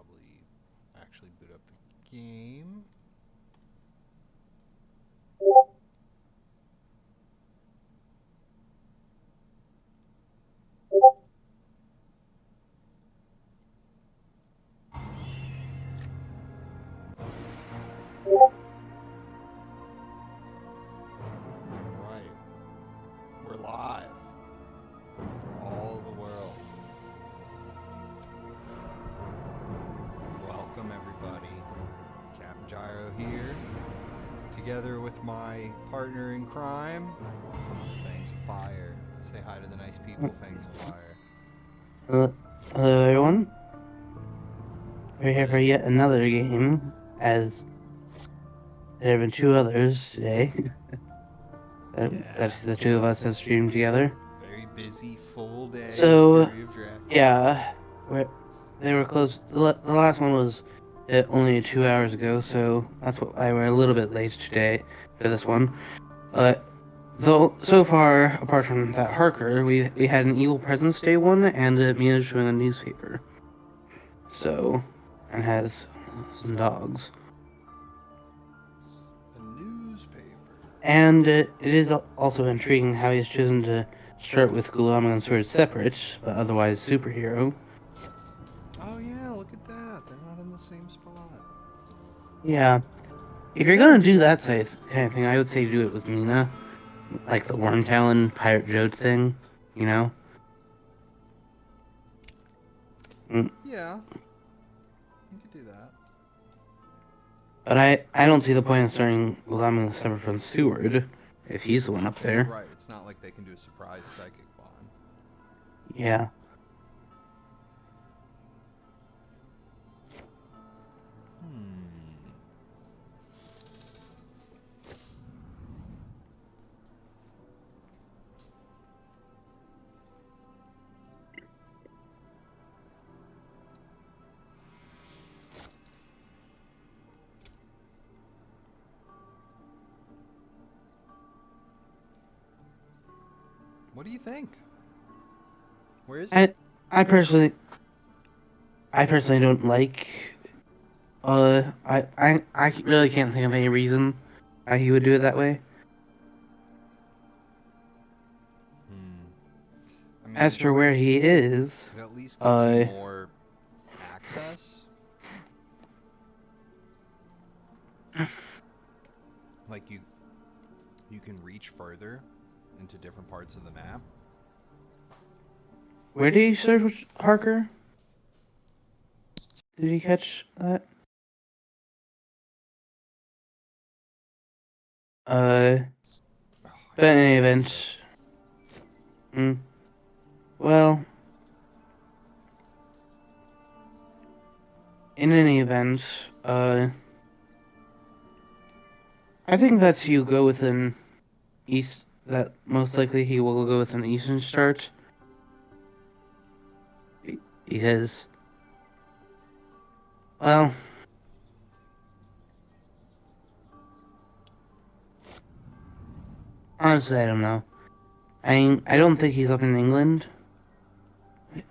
probably actually boot up the game. Alright, we're live for all the world. Welcome everybody. Captain Gyro here, together with my partner in crime, Fangs of Fire. Say hi to the nice people, Fangs of Fire. Hello everyone. We're here for yet another game, as there have been two others today. That the two of us have streamed together. Very busy, full day. So, Fury of Dracula. yeah, they were close. The last one was only 2 hours ago, so that's why we're a little bit late today for this one. Though so far, apart from that Harker, we had an Evil Presence Day one and a Mina showing a newspaper. So, and has some dogs. A newspaper. And it is also intriguing how he has chosen to start with Gulam and Sword separate, but otherwise superhero. Oh yeah, look at that. They're not in the same spot. Yeah. If you're gonna do that kind of thing, I would say do it with Mina. Like the Wormtalon Pirate Joe thing, you know? Yeah. You could do that. But I don't see the point in starting Gulam separate from Seward, if he's the one up there. Right, it's not like they can do a surprise psychic bond. Yeah. What do you think? Where is it? I personally don't like. I really can't think of any reason why he would do it that way. I mean, as for where he is, it at least gives you more access. Like you can reach further into different parts of the map. Where did he search with Harker? Did he catch that? But in any event, well, in any event, I think that you go with an east. That most likely he will go with an eastern start, because, well, honestly, I don't know. I mean, I don't think he's up in England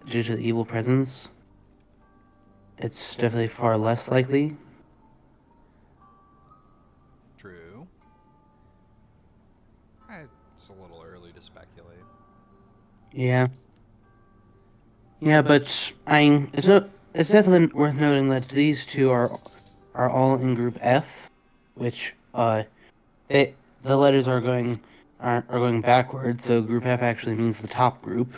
due to the evil presence. It's definitely far less likely. True. It's a little early to speculate. Yeah. Yeah, but I mean, it's definitely worth noting that these two are all in Group F, which the letters are going backwards, so Group F actually means the top group.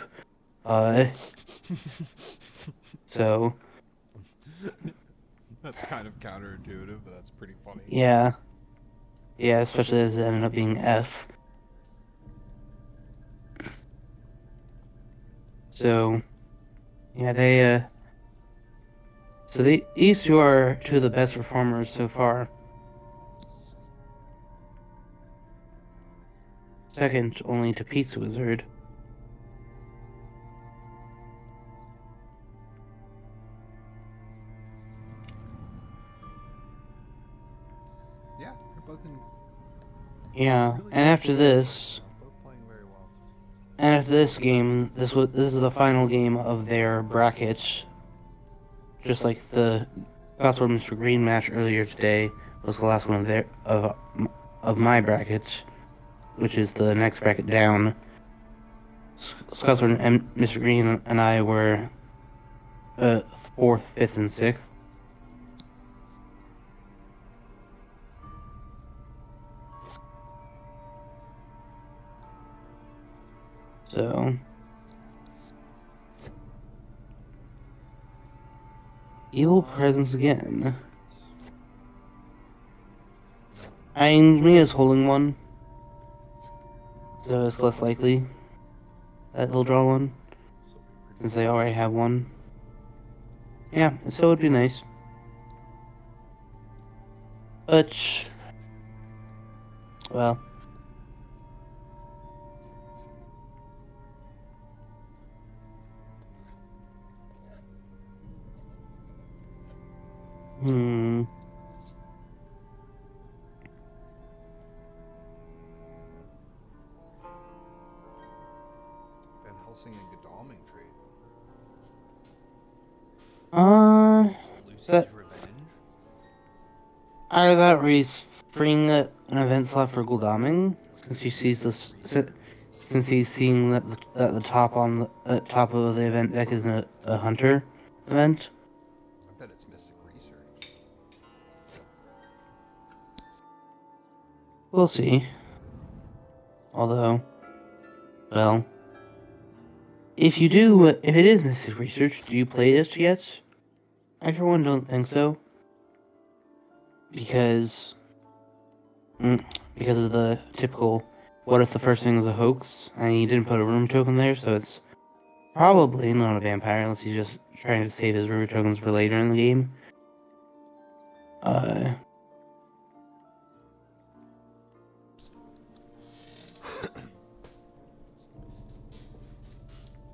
So that's kind of counterintuitive, but that's pretty funny. Yeah. Yeah, especially as it ended up being F. So yeah, these two are two of the best performers so far. Second only to Pizza Wizard. Yeah, they're both in. Yeah, Really and after this, both playing very well. and after this game, this is the final game of their bracket. just like the Scouts for Mr. Green match earlier today was the last one of my bracket, which is the next bracket down. Scouts for Mr. Green and I were 4th, 5th, and 6th. So, evil presence again. Mia's holding one, so it's less likely that he'll draw one, since they already have one. Yeah, so it'd be nice. But, well, Van Helsing and Godalming trade. Lucy's that Revenge. either that or he's freeing an event slot for Gul'daming, since he sees this, since he's seeing that the top on the top of the event deck is a hunter event. I bet it's Mystic Research. We'll see. Although, well, if it is Mystic Research, do you play this yet? I for one don't think so. Because of the typical, what if the first thing is a hoax, and he didn't put a room token there, so it's probably not a vampire, unless he's just trying to save his room tokens for later in the game.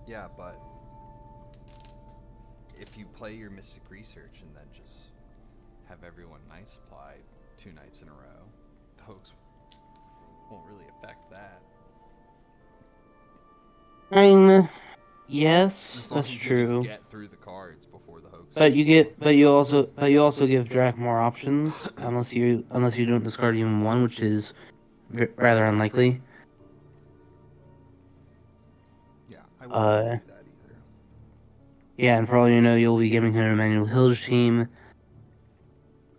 Yeah, but if you play your Mystic Research and then just have everyone night supply 2 nights in a row, the hoax won't really affect that. I mean, yes, As long that's as true. You just get through the cards before the hoax. But you also give Drac more options, unless you don't discard even one, which is rather unlikely. Yeah, I wouldn't do that either. Yeah, and for all you know, you'll be giving him Emmanuel Hill's team,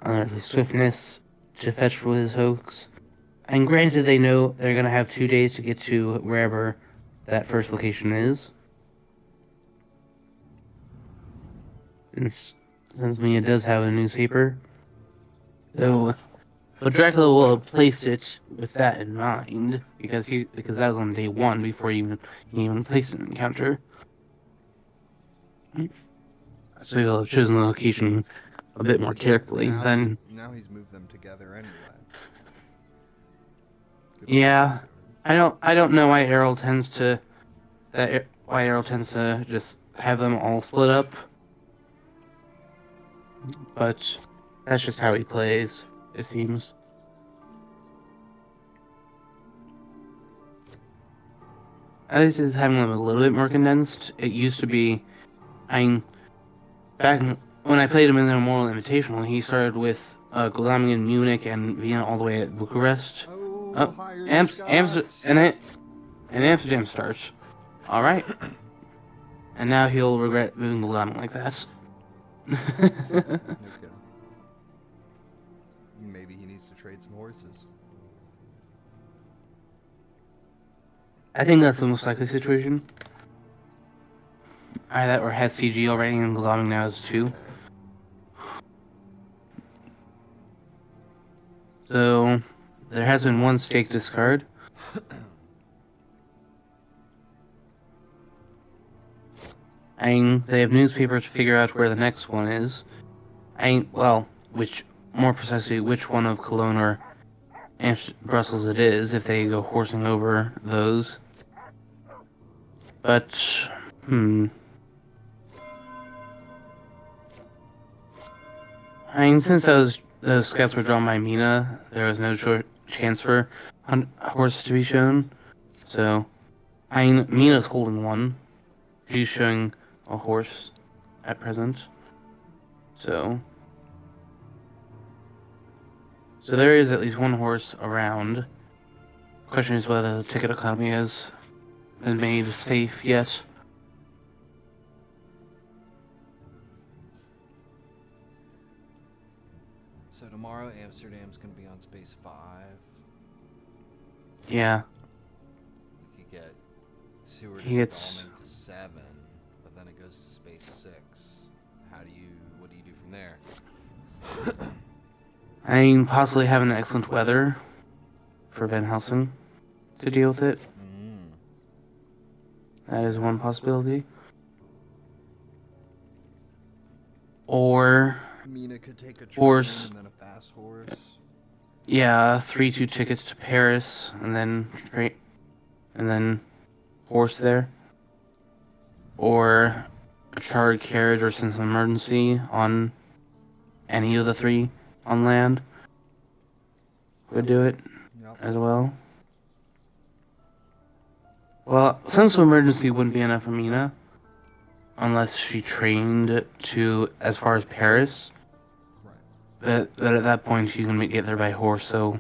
Unearthly Swiftness, to fetch for his hoax. And granted, they know they're gonna have 2 days to get to wherever that first location is. Since Mia does have a newspaper. So, but Dracula will have placed it with that in mind, because that was on day 1 before he even placed an encounter. So he'll have chosen the location a bit more carefully. Now he's moved them together anyway. Yeah, I don't know why Aerol tends to just have them all split up, but that's just how he plays, it seems. At least it's having them a little bit more condensed. It used to be, back when I played him in the Immortal Invitational, he started with Gul'daming in Munich and Vienna all the way at Bucharest. Amsterdam starts. Alright. And now he'll regret moving Gul'daming like that. No kidding. Maybe he needs to trade some horses. I think that's the most likely situation. Either that or has CG already and Gul'daming now is 2. So, there has been 1 stake discard. They have newspapers to figure out where the next one is. More precisely, which one of Cologne or Brussels it is, if they go horsing over those. But, since those scouts were drawn by Mina, there was no chance for horses to be shown. So, Mina's holding one. She's showing a horse at present. So there is at least one horse around. Question is whether the ticket economy has been made safe yet. So tomorrow Amsterdam's gonna be on space 5. Yeah. We could get Seward He and gets- Gallman to 7, but then it goes to space 6. What do you do from there? I mean, possibly having excellent weather for Van Helsing to deal with it. That is one possibility. Or, Mina could take a train horse. and then a fast horse. yeah, 3-2 tickets to Paris, and then horse there. Or a chartered carriage or sense of emergency on any of the 3 on land would do it Yep. as well. Well, sense of emergency wouldn't be enough for Mina unless she trained to as far as Paris. Right. But at that point, you can get there by horse, so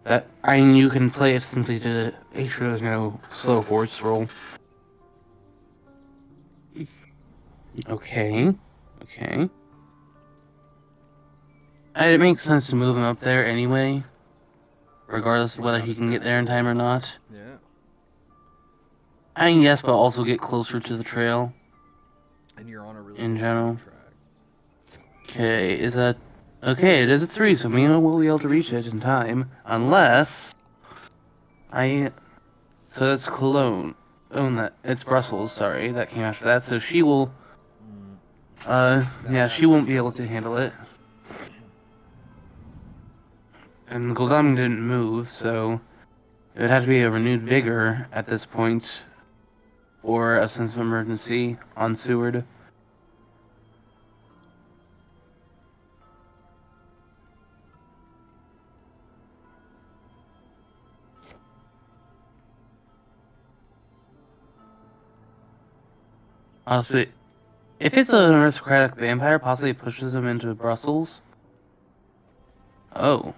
you can play it simply to make sure there's no slow horse roll. Okay. And it makes sense to move him up there anyway, regardless of whether he can get there in time or not. Yeah. I mean, yes, but also get closer to the trail. And you're on a really In good general. train track. Okay, is that... Okay, it is a 3, so Mina will be able to reach it in time, unless... So that's Cologne. It's Brussels, sorry, that came after that, so she will... she won't be able to handle it. And Goldam didn't move, so... It would have to be a renewed vigor at this point, or a sense of emergency on Seward. Honestly, if it's an aristocratic vampire, possibly pushes him into Brussels. Oh.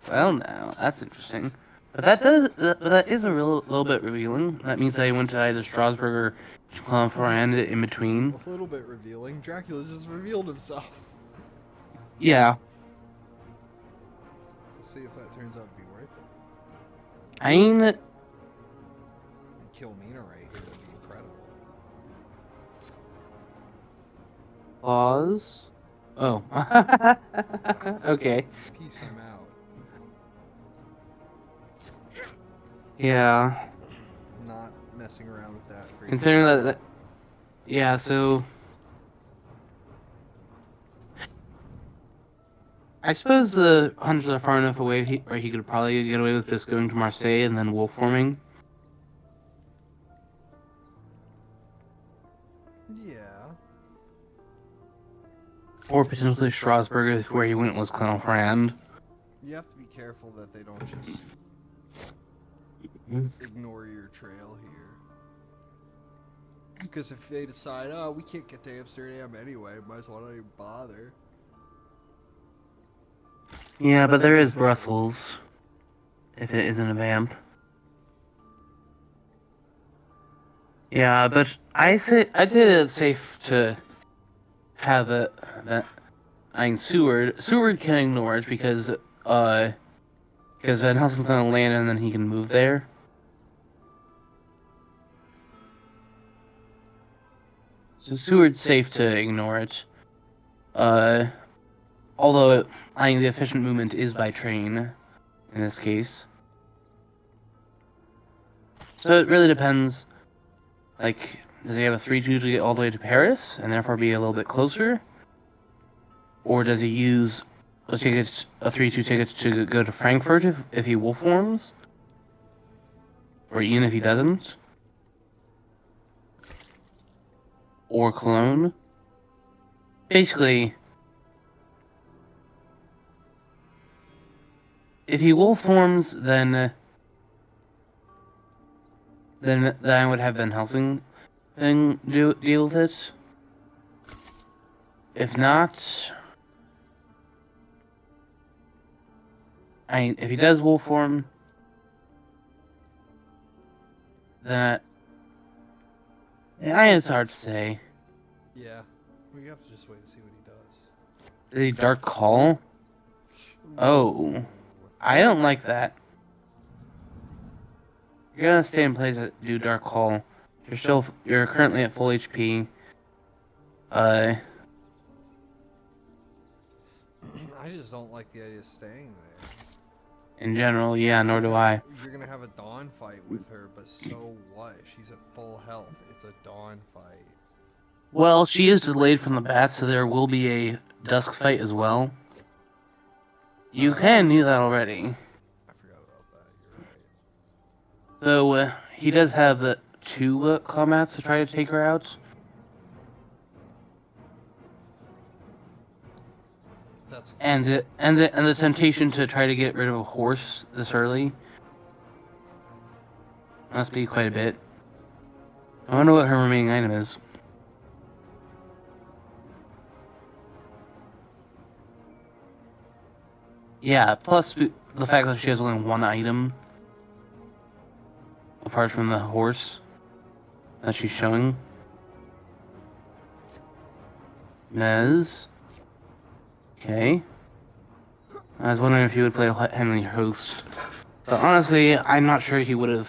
Well now, that's interesting. But that is a little bit revealing. That means I went to either Strasbourg or Clonferrand in between. A little bit revealing. Dracula just revealed himself. Yeah. We'll see if that turns out to be worth it. I mean... And kill Mina right here, that'd be incredible. Pause. Oh. Okay. Peace, I'm out. Yeah. Not messing around with that for Considering that... Yeah, so... I suppose the hunters are far enough away where he could probably get away with just going to Marseille and then wolf forming. Yeah. Or potentially Strasbourg if where he went was Clonferrand. You have to be careful that they don't just ignore your trail here. Because if they decide, oh, we can't get to Amsterdam anyway, might as well not even bother. Yeah, but there is Brussels. If it isn't a vamp. Yeah, but I'd say it's safe to have Seward can ignore it because Van Helsing's gonna land and then he can move there. So Seward's safe to ignore it. Although the efficient movement is by train in this case. So it really depends. Like, does he have a 3-2 to get all the way to Paris and therefore be a little bit closer? Or does he use a 3-2 ticket to go to Frankfurt if he wolf forms? Or even if he doesn't? Or Cologne? Basically, if he wolf forms, then I would have Van Helsing then deal with it. If not, if he does wolf form, then it's hard to say. Yeah, we have to just wait and see what he does. Is he Dark Call? Oh, I don't like that. You're gonna stay in place and do Dark Call. You're currently at full HP. I just don't like the idea of staying there. In general, yeah, nor do I. You're gonna have a dawn fight with her, but so what? She's at full health. It's a dawn fight. Well, she is delayed from the bat, so there will be a dusk fight as well. You can do that already. I forgot about that. You're right. So, he does have 2 combats to try to take her out. That's And the temptation to try to get rid of a horse this early must be quite a bit. I wonder what her remaining item is. Yeah, plus the fact that she has only 1 item, apart from the horse that she's showing. Mez. Okay. I was wondering if he would play Heavenly Host. But honestly, I'm not sure he would have.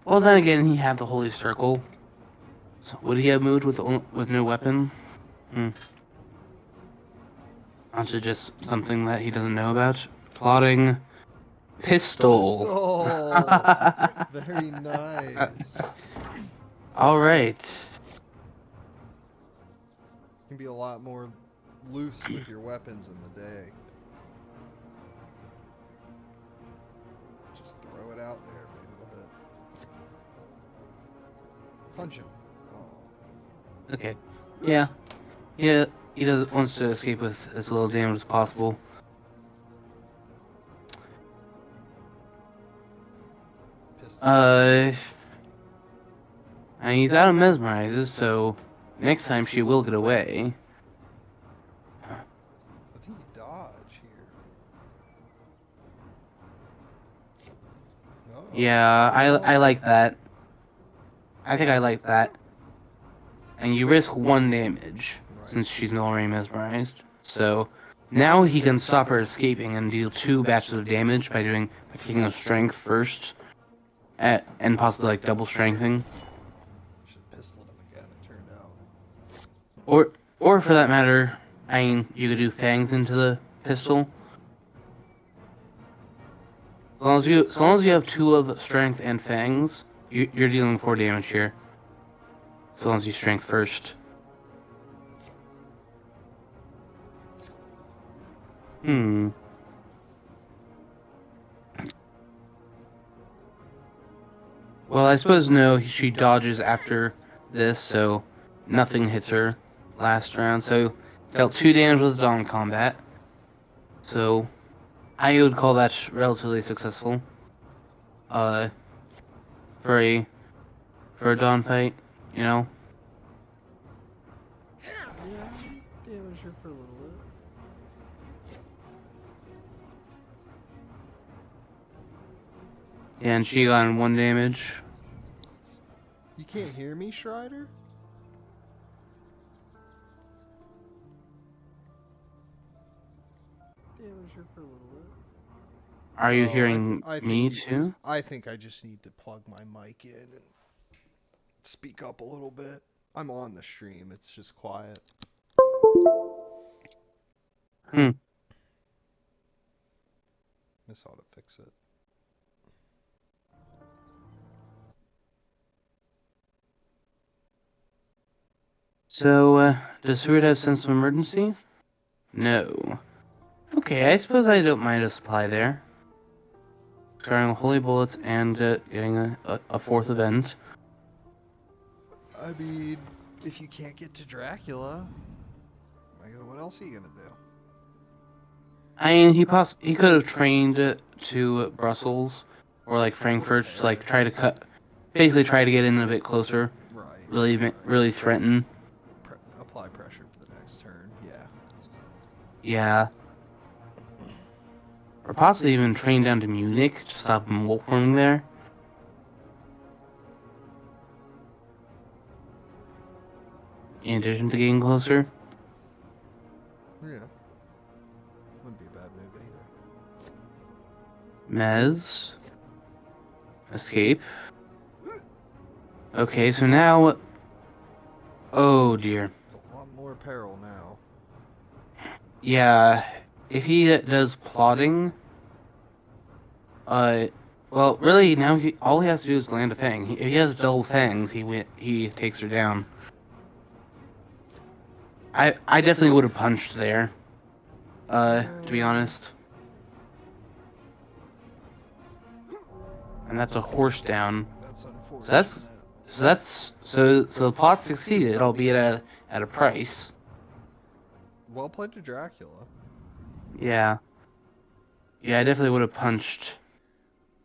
Well, then again, he had the Holy Circle. So would he have moved with no weapon? Onto just something that he doesn't know about. Plotting. Pistol. Very nice. Alright. You can be a lot more loose with your weapons in the day. Just throw it out there, maybe it'll hit. Punch him. Oh. Okay. Yeah. Yeah, he wants to escape with as little damage as possible. And he's out of mesmerizes, so next time she will get away. I think you dodge here. No. Yeah, I like that. I think I like that. And you risk 1 damage, since she's already mesmerized. So now he can stop her escaping and deal 2 batches of damage by taking a strength first, and possibly like double strengthening. Should have pistoled him again, it turned out. Or for that matter, you could do fangs into the pistol. As long as you have 2 of strength and fangs, you're dealing 4 damage here. So long as you strength first. Well, I suppose no, she dodges after this, so nothing hits her last round. So dealt 2 damage with dawn combat. So I would call that relatively successful. For a dawn fight, you know. Yeah, damage her for a little bit. Yeah, and she got 1 damage. You can't hear me, Schreider? Damage her for a little bit. Are you hearing I me think too? I think I just need to plug my mic in and speak up a little bit. I'm on the stream, it's just quiet. This ought to fix it. So, does Fruit have sense of emergency? No. Okay, I suppose I don't mind a supply there. Starting holy bullets and getting a 4th event. I mean, if you can't get to Dracula, what else are you gonna do? I mean, he could have trained to Brussels or like Frankfurt, to like try to basically try to get in a bit closer. Right. Really threaten. Apply pressure for the next turn. Yeah. Yeah. Or possibly even train down to Munich to stop him wolfing there. In addition to getting closer. Yeah. Wouldn't be a bad move either. Mez. Escape. Okay, so now... Oh dear. There's a lot more peril now. Yeah, if he does plotting... well, really, now all he has to do is land a fang. If he has double fangs, he takes her down. I definitely would have punched there. To be honest. And that's a horse down. That's unfortunate. So the plot succeeded, albeit at a price. Well played to Dracula. Yeah. Yeah, I definitely would have punched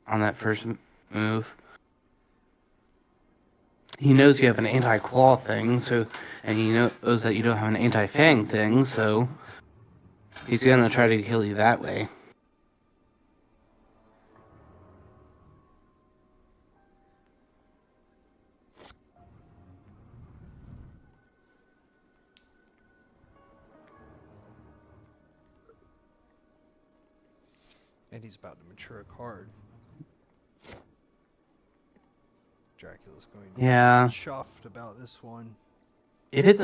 on that first move. He knows you have an anti-claw thing, and he knows that you don't have an anti-fang thing, so he's gonna try to kill you that way. And he's about to mature a card. Dracula's going to be chuffed about this one. If it's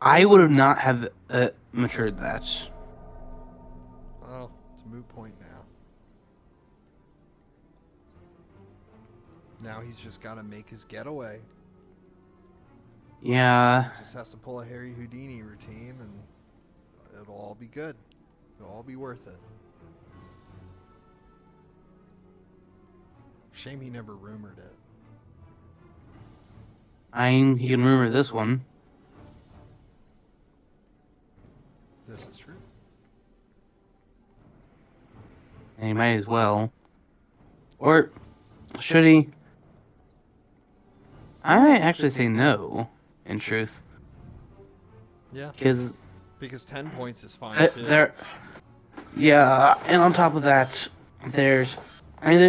I would have not have matured that. Well, it's a moot point now. Now he's just got to make his getaway. Yeah. He just has to pull a Harry Houdini routine and it'll all be good. It'll all be worth it. Shame he never rumored it. He can rumor this one. This is true. And he might as well. Or should he? I might actually say no, in truth. Yeah. Because 10 points is fine too. Yeah, and on top of that, there's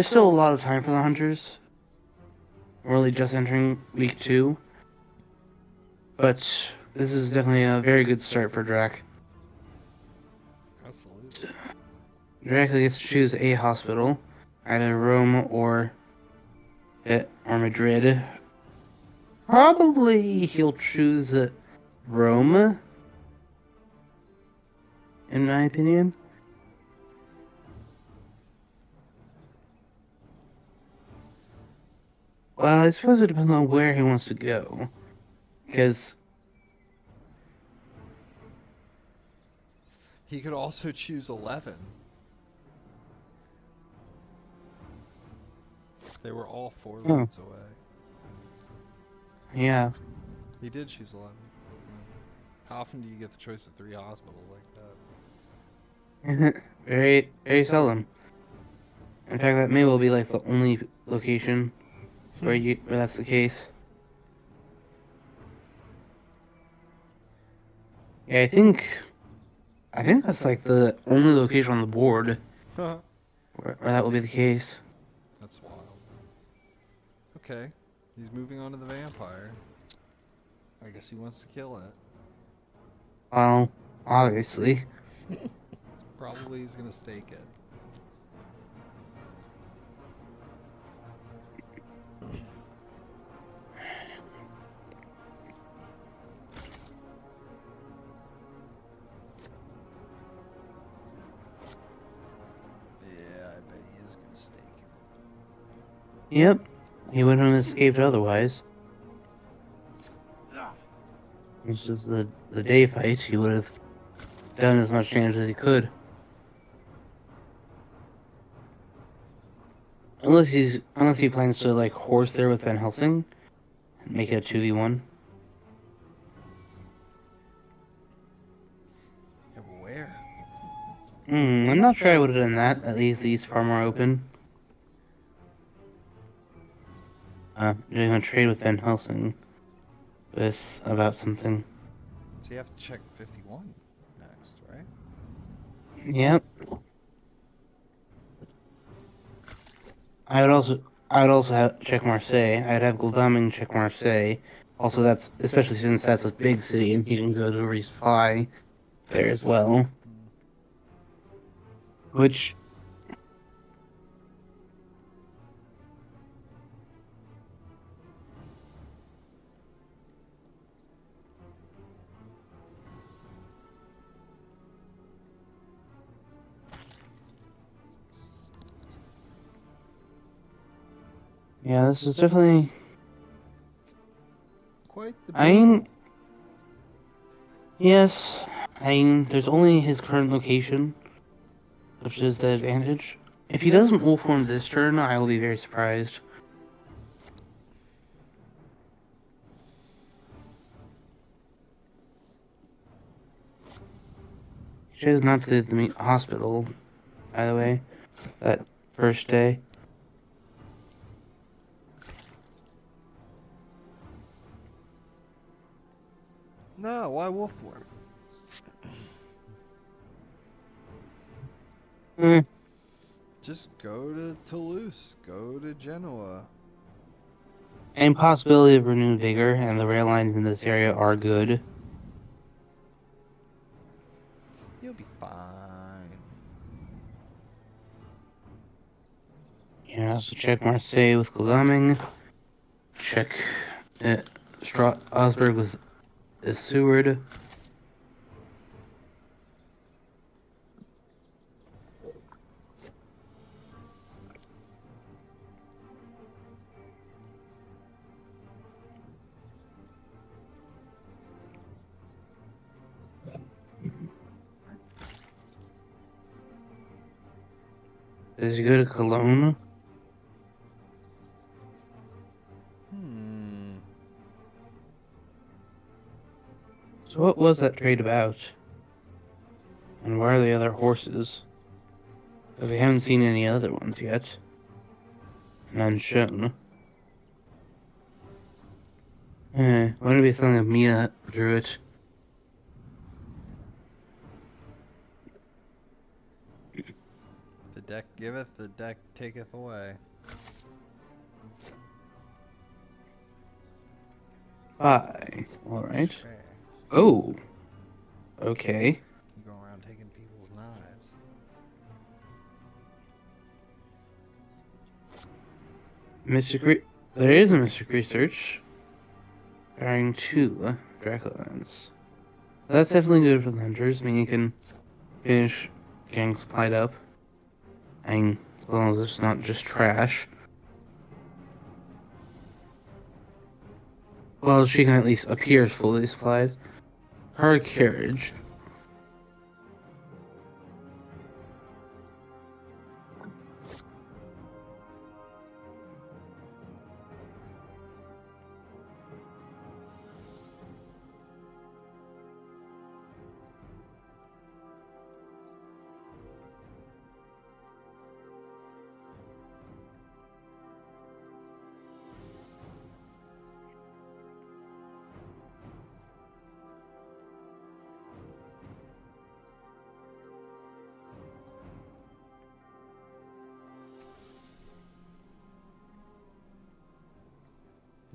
still a lot of time for the hunters. We're only just entering week 2. But this is definitely a very good start for Drac. Absolutely. Drac gets to choose a hospital, either Rome or Madrid. Probably he'll choose Rome, in my opinion. Well, I suppose it depends on where he wants to go. Because he could also choose 11. They were all 4 leads away. Yeah. He did choose 11. How often do you get the choice of 3 hospitals like that? Very, very seldom. In fact, that may well be like the only location where that's the case. Yeah, I think that's like the only location on the board where that will be the case. That's wild. Okay, he's moving on to the vampire. I guess he wants to kill it. Well, obviously. Probably he's gonna stake it. Yep, he wouldn't have escaped otherwise. It's just the day fight, he would have done as much damage as he could. Unless he plans to like horse there with Van Helsing and make it a 2v1. Yeah, but where? I'm not sure I would have done that. At least he's far more open. doing a trade with Van Helsing about something. So you have to check 51 next, right? Yep. I would also check Marseille. I'd have Goldaming check Marseille. Also, that's especially since that's a big city and he can go to resupply there as well. Which, yeah, this is definitely. Quite the I build. mean, yes. I mean, there's only his current location, which is the advantage. If he doesn't wolf form this turn, I will be very surprised. He chose not to the hospital, by the way, that first day. No, why wolf form? Hmm. Just go to Toulouse. Go to Genoa. And possibility of renewed vigor, and the rail lines in this area are good. You'll be fine. Yeah, so check Marseille with Goldaming. Check Strasbourg with Seward. Does he go to Cologne? So what was that trade about? And where are the other horses? Because we haven't seen any other ones yet. None shown. Wouldn't it be something if Mia drew it? The deck giveth, the deck taketh away. Bye. Alright. Sure. Oh. Okay. You go around taking people's knives. There is a Mystic Research. Carrying 2 Draculans. That's definitely good for the hunters. I mean, you can finish getting supplied up. I mean, as long as it's not just trash. Well, she can at least appear fully supplied. Her carriage.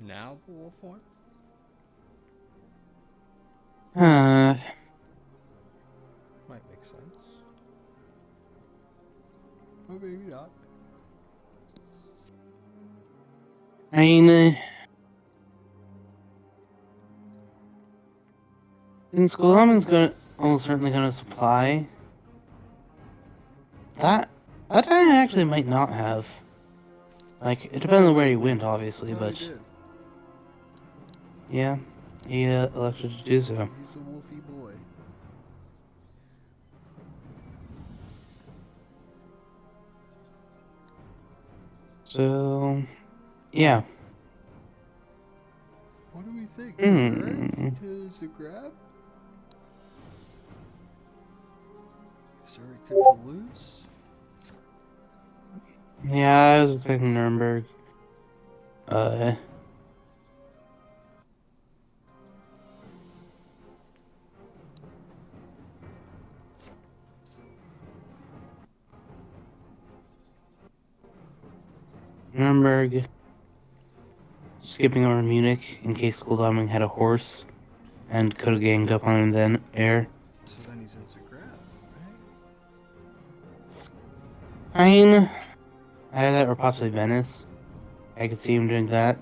Now the wolf form? Uh, Might make sense. But maybe not. I mean, since Gulaman's almost certainly gonna supply, that I actually might not have. Like, it depends on where he went, obviously, No, but he did. yeah, he elected to do so. He's a wolfy boy. So, yeah. What do we think? Hmm. Zurich to Zagreb? Zurich to Toulouse? Yeah, I was expecting Nuremberg. Uh, Nuremberg, skipping over Munich in case Goldaming had a horse and could have ganged up on him then, So then he's in Zagreb, right? I mean, either that or possibly Venice. I could see him doing that.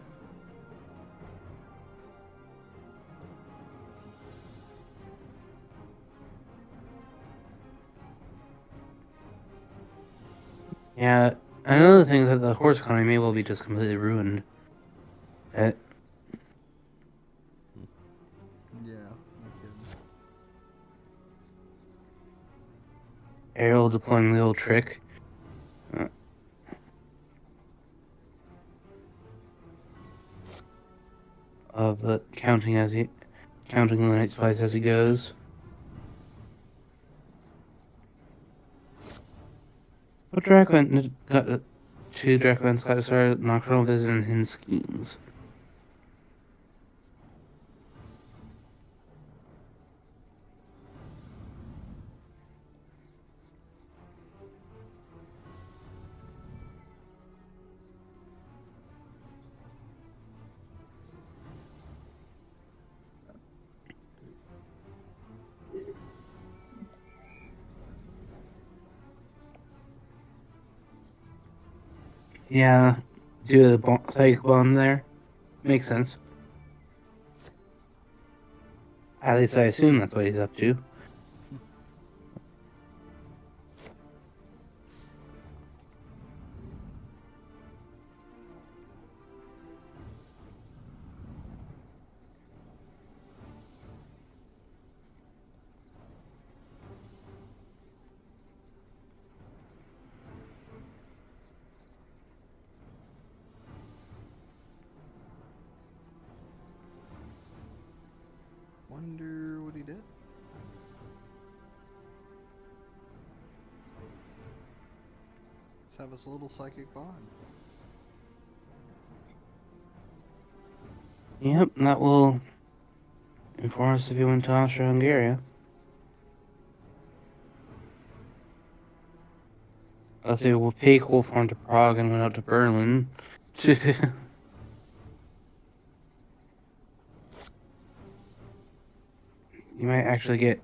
Yeah, another thing is that the horse economy may well be just completely ruined. Yeah, no kidding. Aerol deploying the old trick. Of counting the night spies as he goes. But Dracula got two Dracula's got to start nocturnal visit and hidden schemes. Yeah, do the psychic bomb there. Makes sense. At least I assume that's what he's up to. Wonder what he did. Let's have us a little psychic bond. Yep, that will inform us if he went to Austria-Hungary. Let's say we'll take Wolfhorn to Prague and went out to Berlin. You might actually get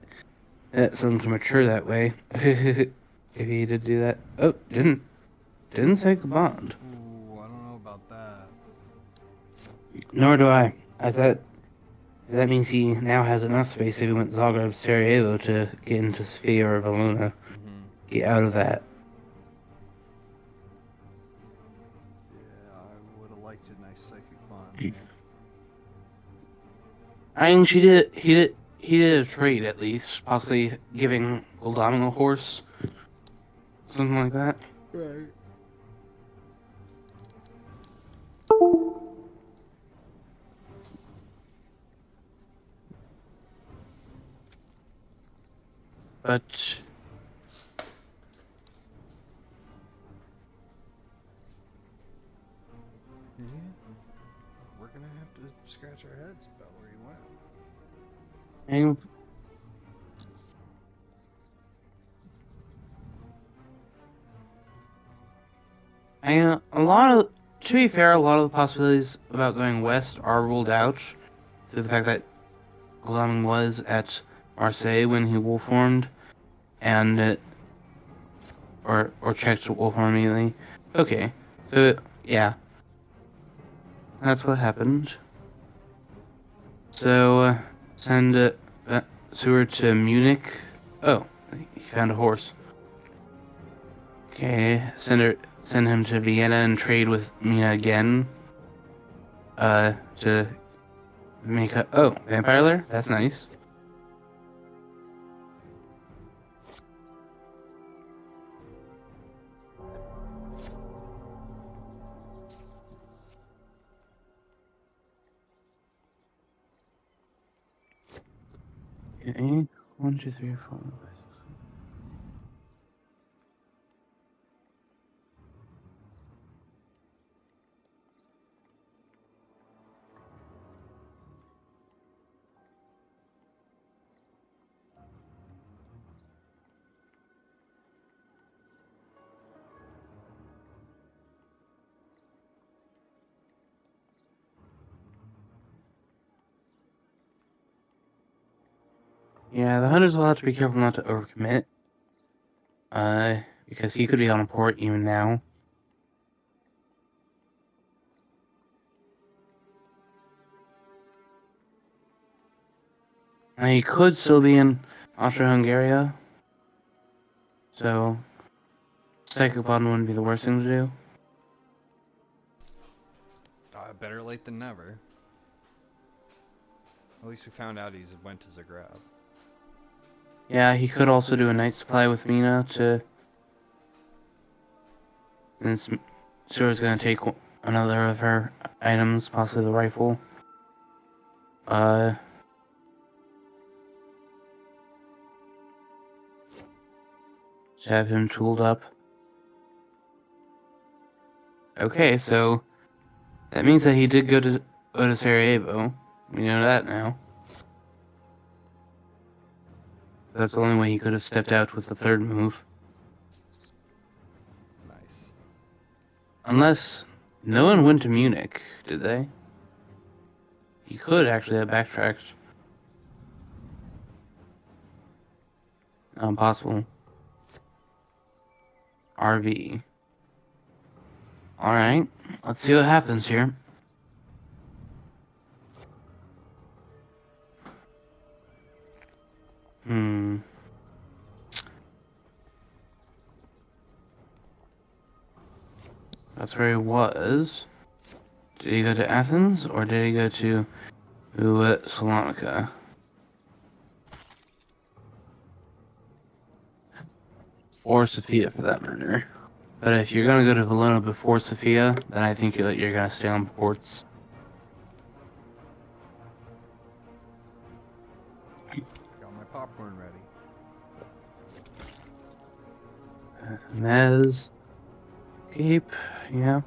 something to mature that way. If he did do that. Oh, didn't say bond. Ooh, I don't know about that. Nor do I. That means he now has enough space if he went Zagreb, Sarajevo to get into Sofia or Valona. Get out of that. Yeah, I would have liked a nice psychic bond there. I mean, he did a trade at least, possibly giving Goldaming a horse, something like that. Right. But yeah, we're gonna have to scratch our heads about where he went. To be fair, a lot of the possibilities about going west are ruled out through the fact that Goldaming was at Marseille when he wolf formed, and or checked wolf form immediately. Okay, so yeah, that's what happened. So send Seward to Munich. Oh, he found a horse. Okay, send him to Vienna and trade with Mina again. To make a vampire lair? That's nice. Okay, 1, 2, 3, 4, 5, 6. Yeah, the hunters will have to be careful not to overcommit. Because he could be on a port even now. And he could still be in Austria-Hungary. So, Psychopod wouldn't be the worst thing to do. Better late than never. At least we found out he's went to Zagreb. Yeah, he could also do a night supply with Mina to... And Stuart's gonna take another of her items, possibly the rifle. To have him tooled up. Okay, so that means that he did go to Sarajevo. We know that now. That's the only way he could have stepped out with the third move. Nice. Unless no one went to Munich, did they? He could actually have backtracked. Impossible. RV. Alright, let's see what happens here. That's where he was. Did he go to Athens, or did he go to Salonika? Or Sofia, for that matter. But if you're gonna go to Valona before Sofia, then I think you're gonna stay on ports. I got my popcorn ready. Mez. Cape, yeah.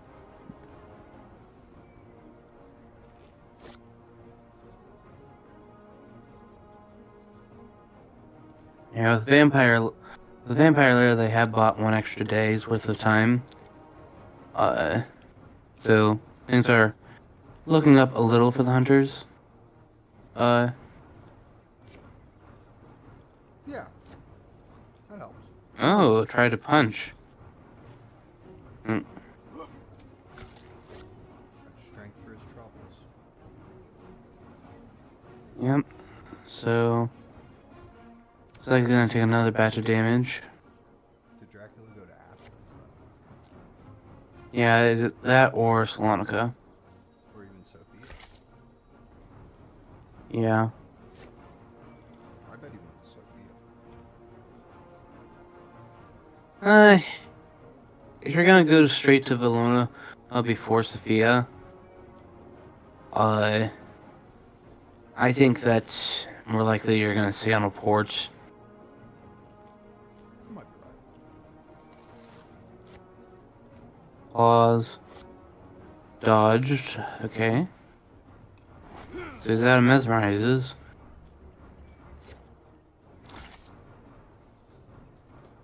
Yeah, with Vampire Lair, they have bought 1 extra day's worth of time. So things are looking up a little for the hunters. Yeah. That helps. Oh, try to punch. Got strength for his troubles. Yep. So looks like he's gonna take another batch of damage. Did Dracula go to Athens, though? Yeah, is it that or Salonika? Or even Sophia? Yeah. I bet he went to Sophia. If you're gonna go straight to Valona before Sofia, I think that more likely you're gonna stay on a port. You might be right. Pause. Dodged. Okay. So he's out of mesmerizes.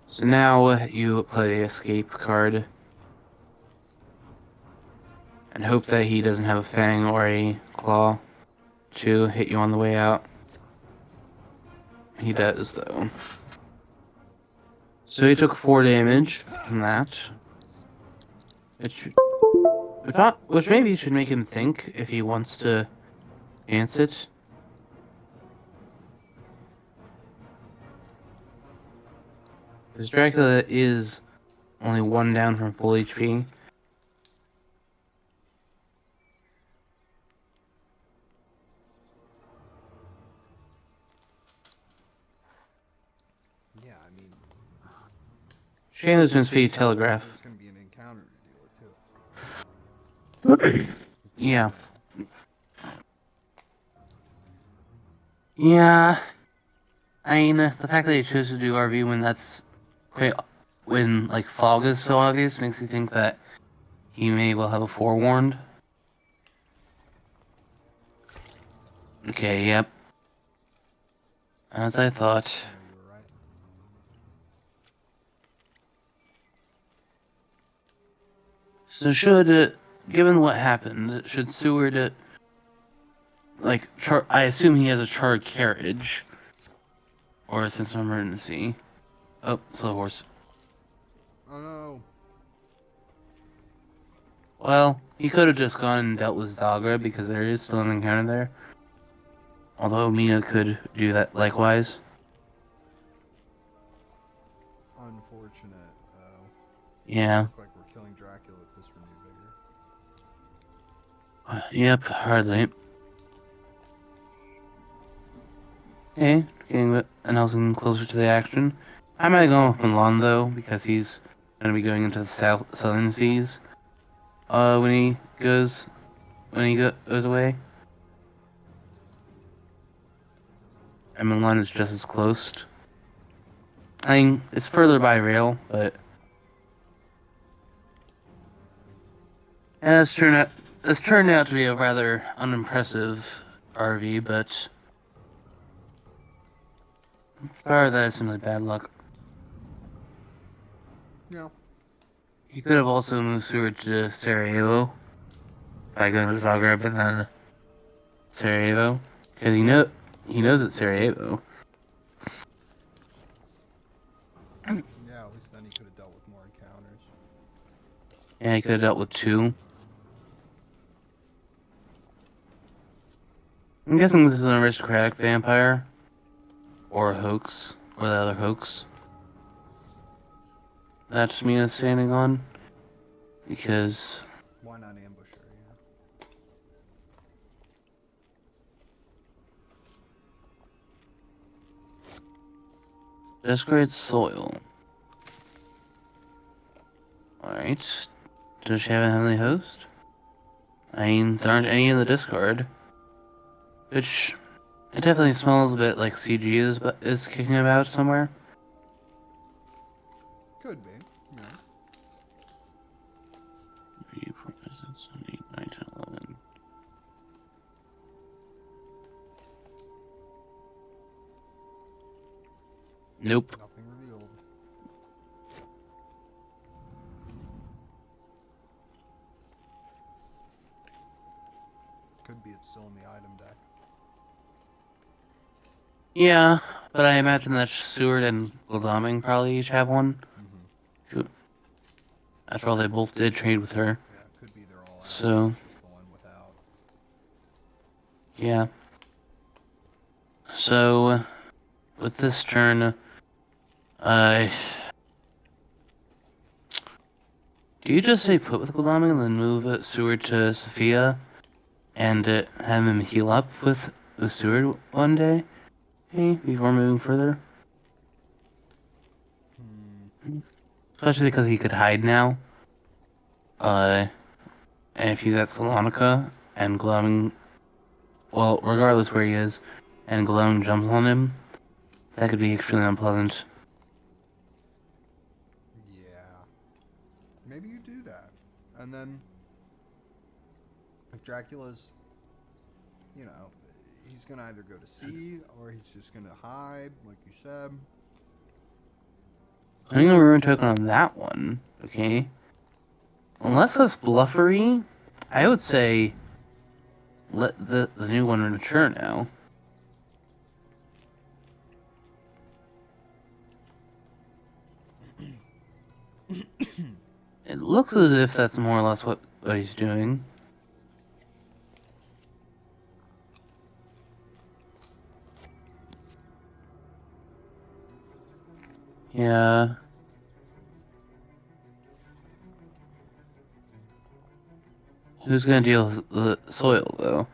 So now you play the escape card. And hope that he doesn't have a fang or a claw to hit you on the way out. He does, though. So he took 4 damage from that. Which maybe should make him think if he wants to chance it. Because Dracula is only 1 down from full HP. Yeah, I mean... Shame there's no speed telegraph. There's going to be an encounter to deal with, too. Yeah. Yeah. I mean, the fact that he chose to do RV when like fog is so obvious makes me think that he may well have a forewarned. Okay, yep. As I thought. Yeah, you were right. So given what happened, should Seward, I assume he has a charred carriage. or a sense of emergency. Oh, slow horse. Oh no. Well, he could have just gone and dealt with Zagra because there is still an encounter there. Although Mina could do that likewise. Unfortunate. Yeah. Look like we're killing Dracula with this renewed vigor. Yep, hardly. Okay, getting announcing closer to the action. I might go with Milan though, because he's gonna be going into the southern seas. When he goes away. And Milan is just as close. I mean, it's further by rail, but yeah, it's turned out to be a rather unimpressive RV, but part of that is simply bad luck. Yeah. He could have also moved Seward to Sarajevo by going to Zagreb and then Sarajevo, because he knows it's Sarajevo. Yeah, at least then he could have dealt with more encounters. Yeah, he could have dealt with 2. I'm guessing this is an aristocratic vampire, or a hoax, or the other hoax. That's Mina's standing on, because Why not ambush her, desecrated soil. Alright. Does she have a heavenly host? I mean, there aren't any in the discard. Which, it definitely smells a bit like CG is kicking about somewhere. Could be, yeah. 3, 4, 5, 6, 7, 8, 9, 10, 11. Nope. Nothing revealed. Could be it's still in the item deck. Yeah, but I imagine that Seward and Gladaming probably each have one. Mm-hmm. After all, they both did trade with her. Yeah, it could be they're all out. So, It's just the one without. yeah. So, with this turn, do you just stay put with Gladaming and then move Seward to Sophia and have him heal up with Seward one day? Okay, before moving further? Especially because he could hide now. And if he's at Salonika and Gladaming, well, regardless where he is, and Gladaming jumps on him, that could be extremely unpleasant. Yeah. Maybe you do that. And then, if Dracula's, you know, he's gonna either go to sea or he's just gonna hide, like you said. Putting a ruin token on that one, okay? Unless that's bluffery, I would say let the new one mature now. It looks as if that's more or less what he's doing. Yeah. Who's gonna deal with the soil, though?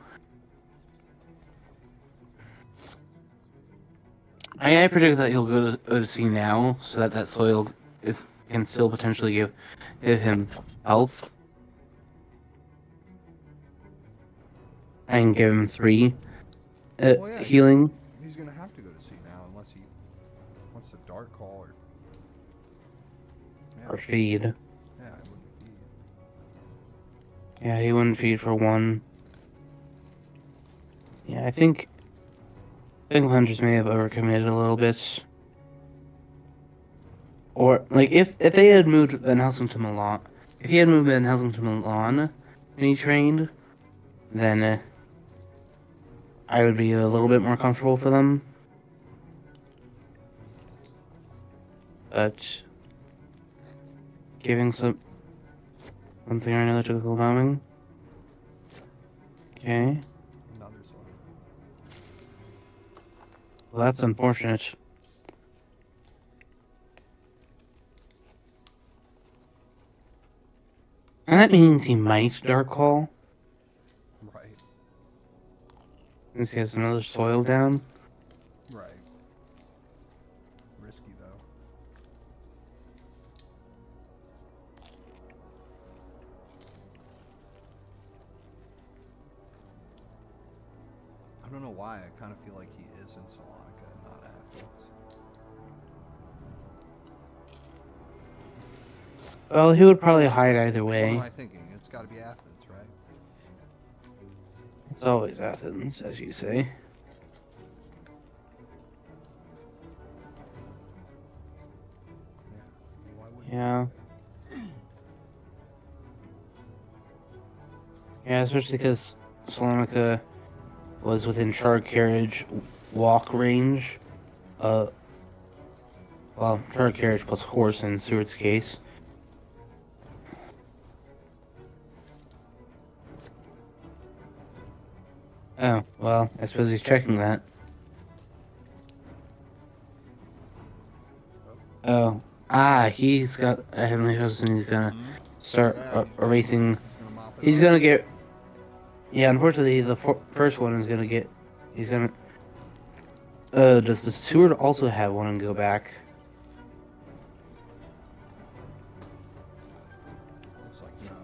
I predict that he'll go to sea now, so that soil can still potentially give him health. And give him 3 Well, yeah, healing. He's gonna have to go to sea now unless he wants to dark call or. Yeah. Or feed. Yeah, I wouldn't feed. Yeah, he wouldn't feed for 1. Yeah, I think Hunters may have overcommitted a little bit. Or, like, if they had moved Van Helsing to Milan, if he had moved Van Helsing to Milan and he trained, then I would be a little bit more comfortable for them. but giving something or another to the bombing. Okay. Another soil. Well, that's unfortunate. And that means he might Dark Call, Right. since he has another soil down. Right. Risky though. I don't know why. I kind of feel like he is in Salonica and not Athens. Well, he would probably hide either What way. am I thinking? It's got to be Athens, right? It's always Athens, as you say. Yeah. I mean, why wouldn't Yeah. Yeah, especially because Salonica was within char carriage walk range. Well, char carriage plus horse in Seward's case. Oh, well, I suppose he's checking that. Oh. He's got a heavenly host and he's gonna start Yeah, erasing. He's gonna mop it He's up. gonna get. Yeah, unfortunately, the first one is gonna get. He's gonna. Does the Seward also have one and go back? Looks like no.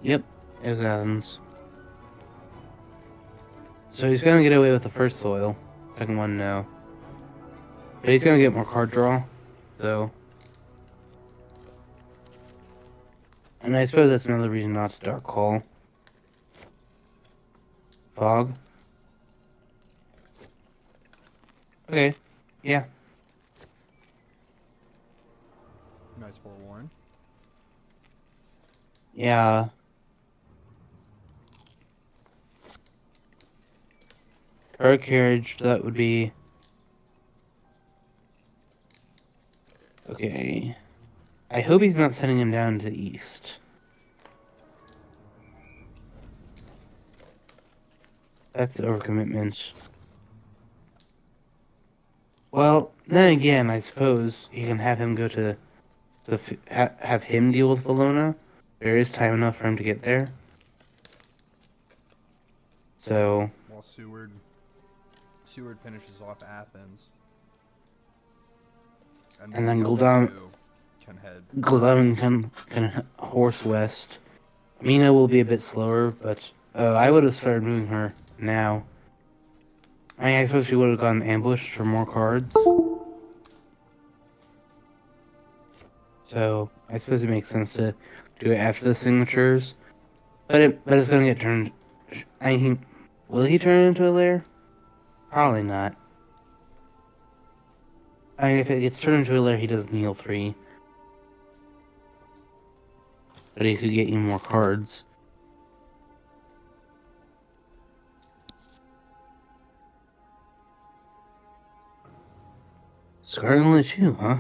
Yep, it was Athens. So he's gonna get away with the first soil. Second one, no. But he's gonna get more card draw, so. And I suppose that's another reason not to Dark Call. Fog. Okay, yeah. Nice forewarn. Yeah. Car carriage, that would be... Okay. I hope he's not sending him down to the east. That's overcommitment. Well, then again, I suppose you can have him go to have him deal with Bologna. There is time enough for him to get there. So... While Seward finishes off Athens. And then the other Gul'dan two can head. can horse west. Mina will be a bit slower, but I would have started moving her now. I mean, I suppose she would have gotten ambushed for more cards. So I suppose it makes sense to do it after the signatures. But it's gonna get turned. I mean, will he turn it into a lair? Probably not. I mean, if it gets turned into a lair, he does kneel 3. But he could get you more cards. Scarlet only 2, huh?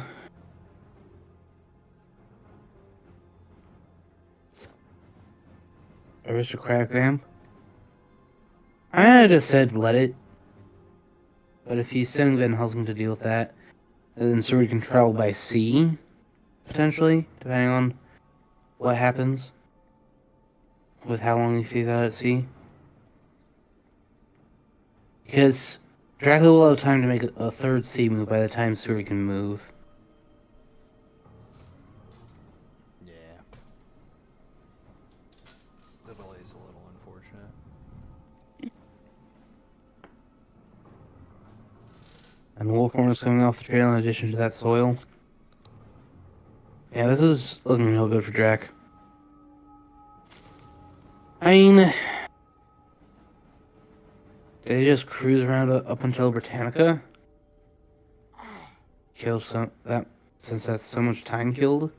Aristocratic Vamp? I just said let it. But if he's sending Van Helsing to deal with that, then Seward can travel by sea, potentially, depending on what happens. With how long he stays out at sea. Because Dracula will have time to make a third sea move by the time Seward can move. Yeah. The delay's a little unfortunate. And Wolfhorn is coming off the trail in addition to that soil. Yeah, this is looking real good for Drac. I mean, did they just cruise around up until Britannica? Kill since that's so much time killed?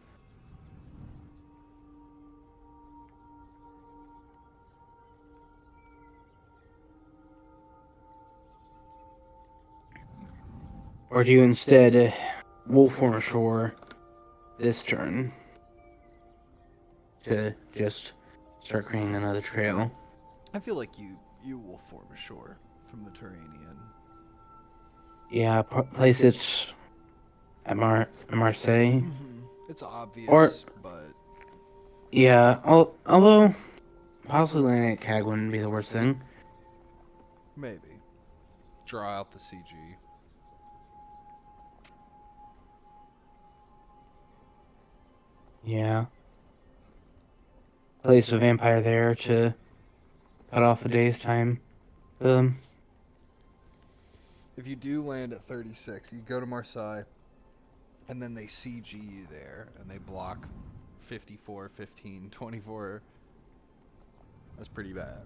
Or do you instead we'll form ashore this turn to just start creating another trail. I feel like you will form ashore from the Turanian. Yeah, place it at Marseille. It's obvious, Or but yeah, although possibly landing at CAG wouldn't be the worst thing. maybe draw out the CG. Yeah. Place a vampire there to cut off a day's time. If you do land at 36, you go to Marseille, and then they CG you there, and they block 54, 15, 24. That's pretty bad.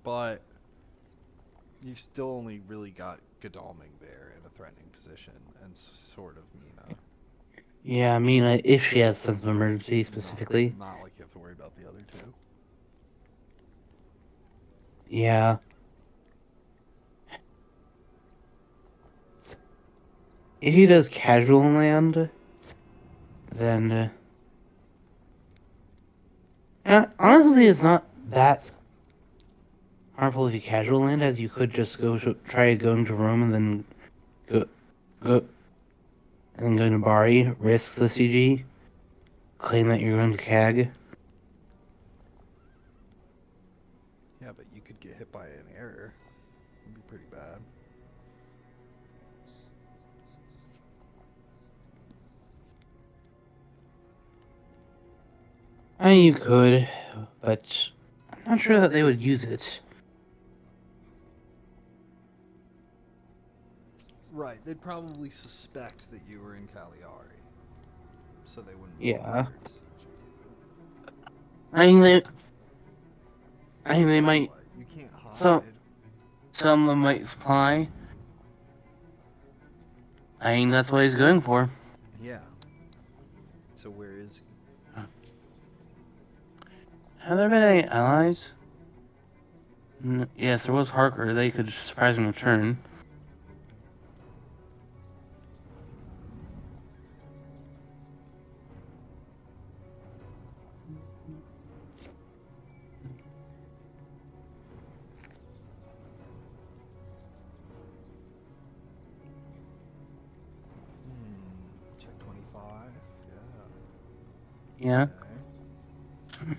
But you've still only really got Godalming there in a threatening position, and sort of Mina. Yeah, Mina, if she has sense of emergency specifically. Not like you have to worry about the other two. Yeah. If he does casual land, then honestly, it's not that harmful if you casual land, as you could just try going to Rome and then go to Bari, risk the CG, claim that you're going to CAG. Yeah, but you could get hit by an error. It'd be pretty bad. I mean, you could, but I'm not sure that they would use it. Right, they'd probably suspect that you were in Cagliari, so they wouldn't Yeah. bother to CG you. I mean, they might. What? You can't hide. Some of them might supply. I mean, that's what he's going for. Yeah. So where is he? Have there been any allies? Yes, there was Harker. They could surprisingly return. Check 25. Yeah. Okay.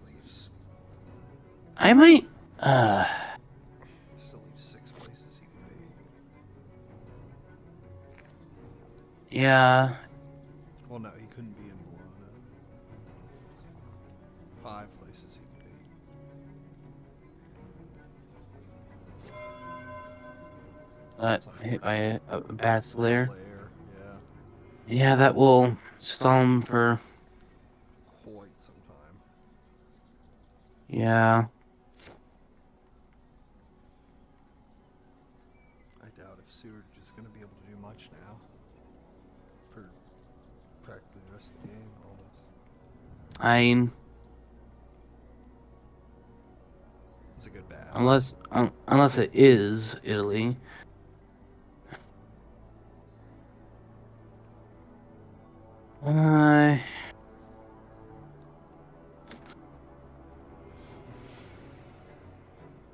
Leaves. I might. Still leaves 6 places he could be. Yeah. Well, no, he couldn't be in Bologna. It's 5 places he could be. Hit by a bad slayer. Yeah. Yeah, that will stall him for. Quite some time. Yeah. I doubt if Seward is going to be able to do much now. For practically the rest of the game, almost. I mean, It's a good bat. unless it is Italy.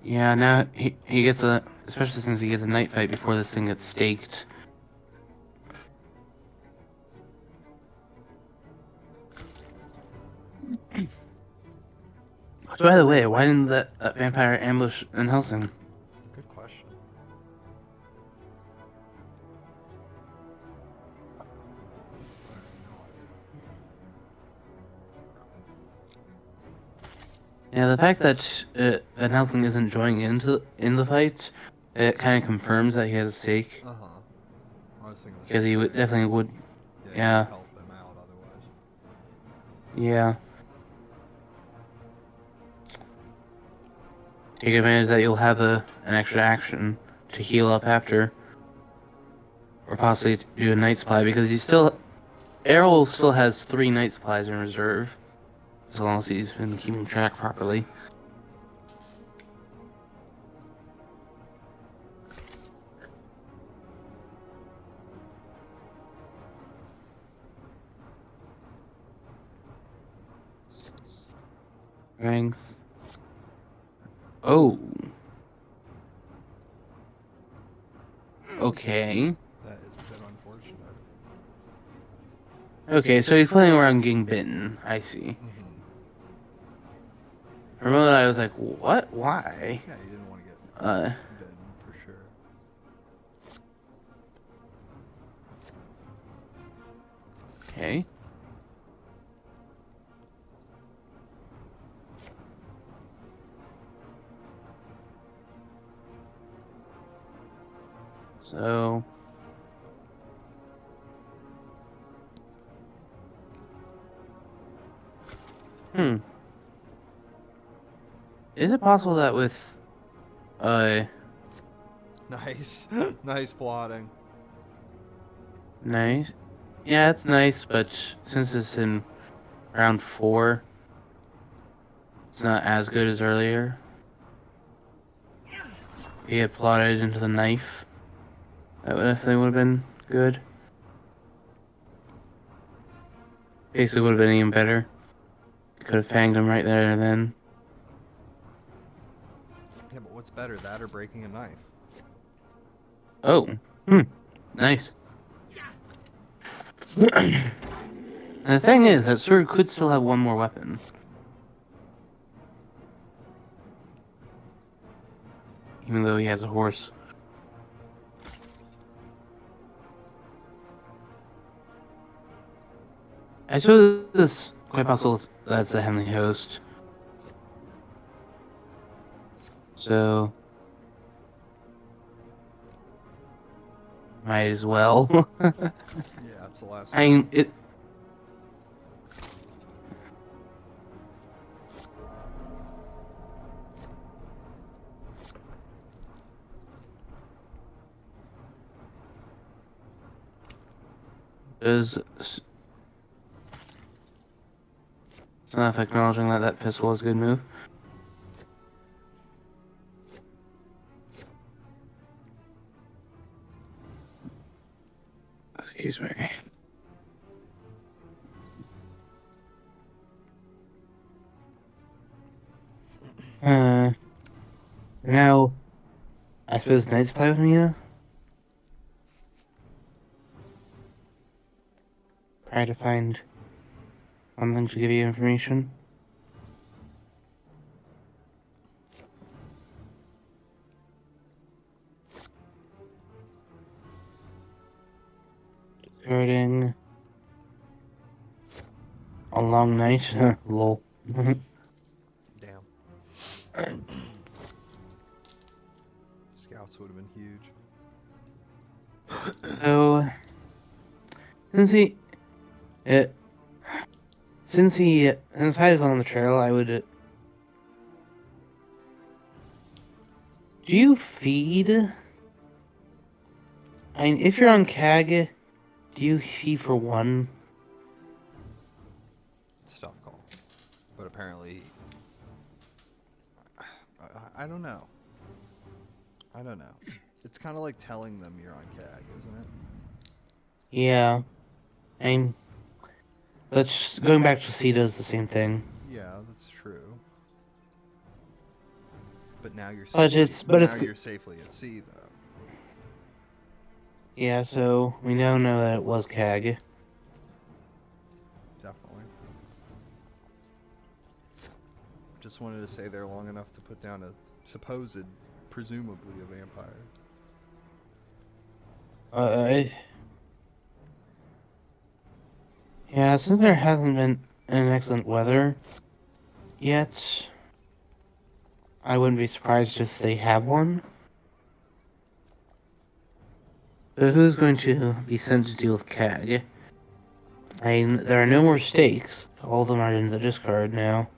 Yeah, now he gets especially since he gets a night fight before this thing gets staked. So by the way, why didn't that vampire ambush in Helsing? Good question. I have no idea. Yeah, the fact that Van Helsing isn't joining in the fight, it kind of confirms that he has a stake. I was thinking the Because same he thing. definitely would. Yeah. Yeah. He would help them out otherwise. Yeah. Take advantage that you'll have an extra action to heal up after. Or possibly do a night supply, because Aerol still has 3 night supplies in reserve. As long as he's been keeping track properly. Strength. Oh. Okay. That is a bit unfortunate. Okay, so he's playing around getting bitten. I see. Mm-hmm. For a moment, I was like, what? Why? Yeah, you didn't want to get bitten for sure. Okay. So... Is it possible that with, Nice. Nice plotting. nice. Yeah, it's nice, but since it's in round 4, it's not as good as earlier. If he had plotted into the knife, that would definitely would have been good. Basically would have been even better. Could have fanged him right there and then. Yeah, but what's better, that or breaking a knife? Oh. Nice. And the thing is, that sword could still have one more weapon. Even though he has a horse. I suppose it's quite possible that's the Heavenly Host. So... might as well. Yeah, it's the last I mean, it... Does... Snuff acknowledging that that pistol was a good move. Excuse me. Now, I suppose Knight's play with me now? Try to find something to give you information. Discarding a long night. Lol. Damn. Scouts would have been huge. So, since Hyde is on the trail, I would. Do you feed? I mean, if you're on CAG, do you feed for one? It's a tough call. But apparently... I don't know. I don't know. It's kind of like telling them you're on CAG, isn't it? Yeah. I mean, but going back to C does the same thing. Yeah, that's true. But now you're But safely, you're safely at sea, though. Yeah, so we now know that it was CAG. Definitely. Just wanted to stay there long enough to put down a supposed, presumably, a vampire. Yeah, since there hasn't been an excellent weather yet, I wouldn't be surprised if they have one. But who's going to be sent to deal with CAG? I mean, there are no more stakes. All of them are in the discard now.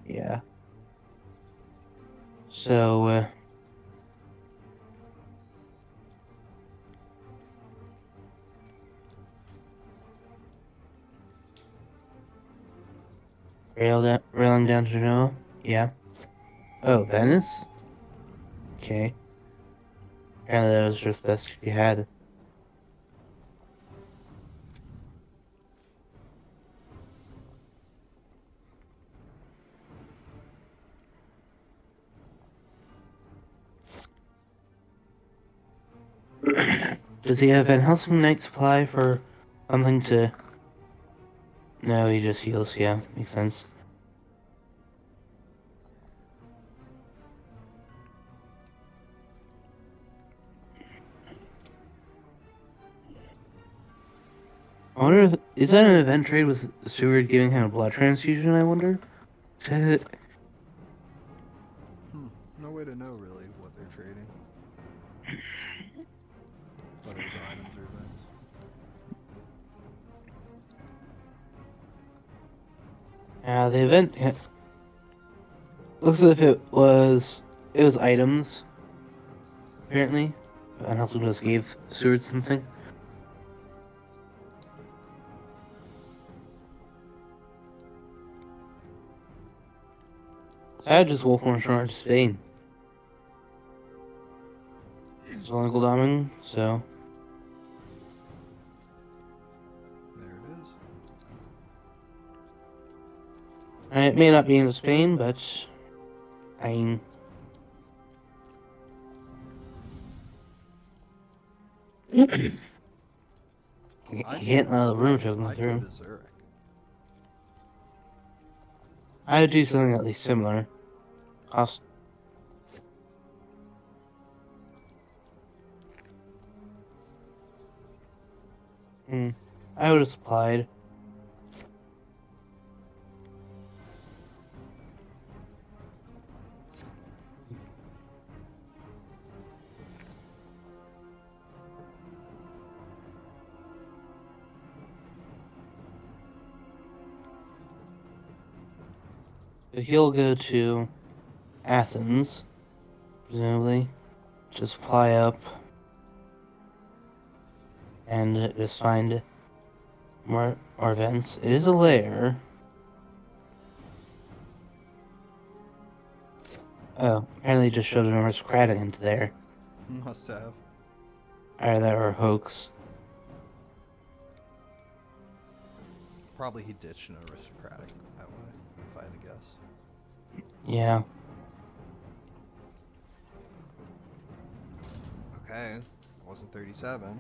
Yeah. So, railing down to Genoa? Yeah. Oh, Venice? Okay. Apparently that was just best you had. Does he have Van Helsing Night Supply for something to... No, he just heals, yeah, makes sense. I wonder if... Is that an event trade with Seward giving him a blood transfusion, I wonder? No way to know really what they're trading. Whether it's items or events. Yeah, the event... Yeah. Looks as if it was items, apparently. Van Helsing just gave Seward something. I had just Wolfhorn Short to Spain. It's only Goldaming, so... There it is. It may not be in Spain, but... I mean... You can't let the room token I'd through. go to Zurich. I would do something at least similar. Cost. I would have supplied. So he'll go to Athens, presumably, just fly up and just find more events. It is a lair. Oh, apparently just showed an aristocratic into there. Must have. That were a hoax. Probably he ditched an aristocratic that way, if I had to guess. Yeah. Okay, wasn't 37.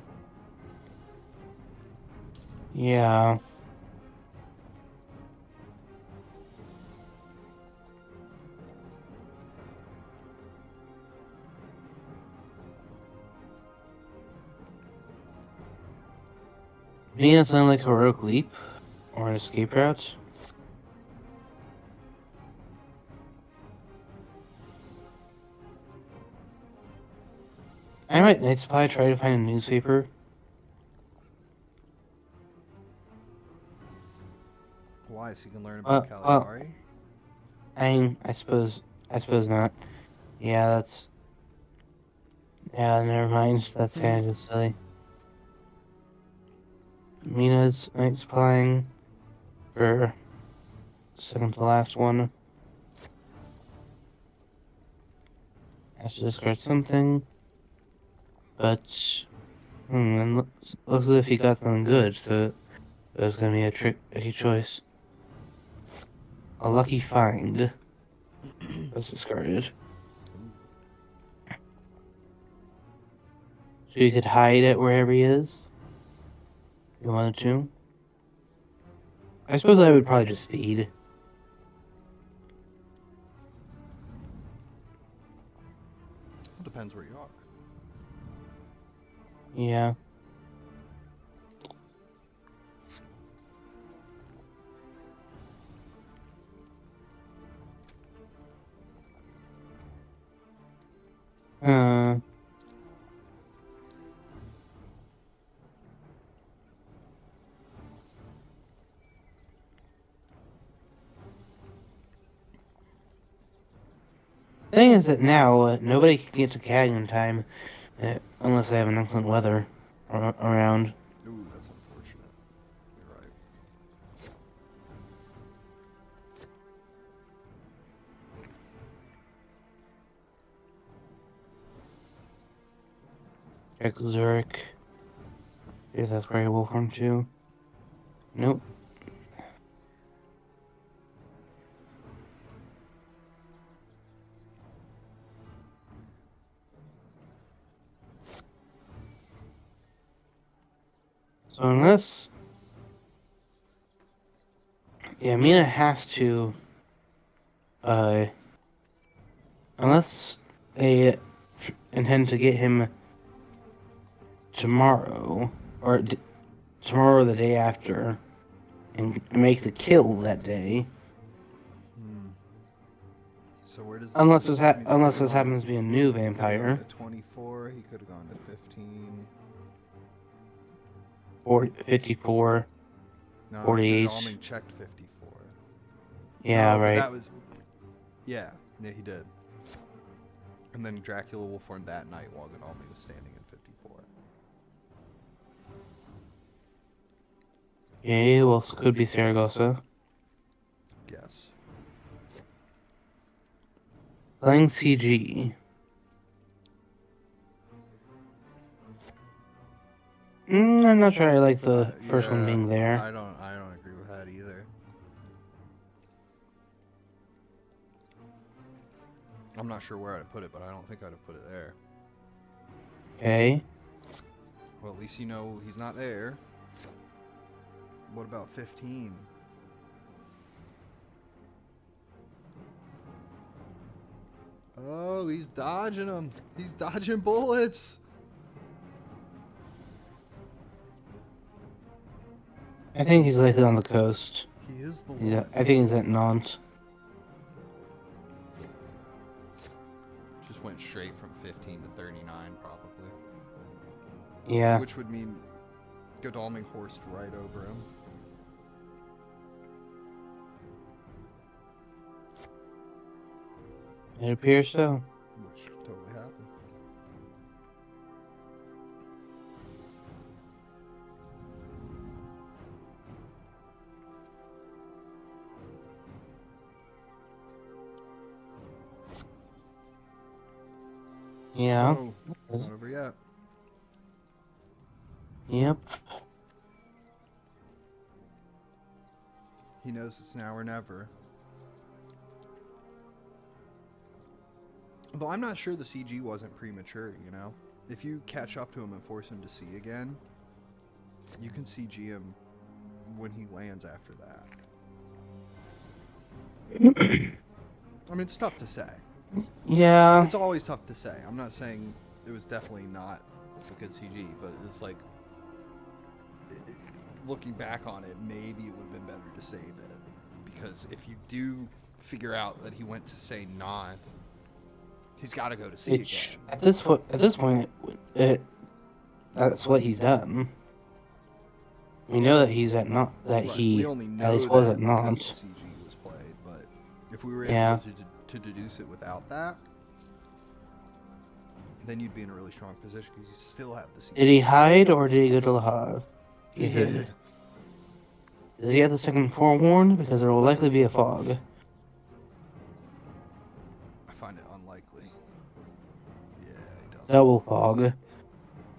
Yeah. Doesn't that sound like a heroic leap? Or an escape route? I might Night Supply try to find a newspaper. Why? So you can learn about Caligari? I suppose not. Yeah, that's... Yeah, never mind. That's kind of just silly. Mina's Night Supplying for second to last one. Has to discard something. But, and looks as if he got something good, so it was gonna be a tricky choice. A lucky find was discarded. So you could hide it wherever he is. If you wanted to. I suppose I would probably just feed. It depends where you are. Yeah. The thing is that now, nobody can get to Cag in time, unless they have an excellent weather around. Ooh, that's unfortunate. You're right. Check Zurich. See if that's where he will from too. Nope. So unless... Yeah, Mina has to... Unless they intend to get him tomorrow, or tomorrow or the day after, and make the kill that day. So where does this... Unless this happens to be a new He could have vampire. gone to 24, he could have gone to 15. 54, No, 48. Godalming checked 54. Yeah, No, but right. that was... Yeah, he did. And then Dracula will form that night while Godalming was standing in 54. Yeah, well, it could be Saragossa. Yes. Playing CG. I'm not sure I like the first one being there. I don't agree with that either. I'm not sure where I'd put it, but I don't think I'd have put it there. Okay. Well, at least you know he's not there. What about 15? Oh, he's dodging them. He's dodging bullets. I think he's likely on the coast. He is the one. I think he's at Nantes. Just went straight from 15 to 39, probably. Yeah. Which would mean Godalming horsed right over him. It appears so. Which totally happened. Yeah. Oh, not over yet. Yep. He knows it's now or never. Though I'm not sure the CG wasn't premature, you know? If you catch up to him and force him to see again, you can CG him when he lands after that. I mean, it's tough to say. Yeah. It's always tough to say. I'm not saying it was definitely not a good CG, but it's like, looking back on it, maybe it would have been better to save it. Because if you do figure out that he went to say not, he's got to go to see again. At this point, that's what he's done. We know that he's at not that Right. he We only at know least was that at because Nantes. the CG was played, but if we were able to deduce it without that, then you'd be in a really strong position because you still have the CG. Did he hide or did he go to the Hav? He hid. Does he have the second forewarned? Because there will likely be a fog. I find it unlikely. Yeah, he does. Double fog,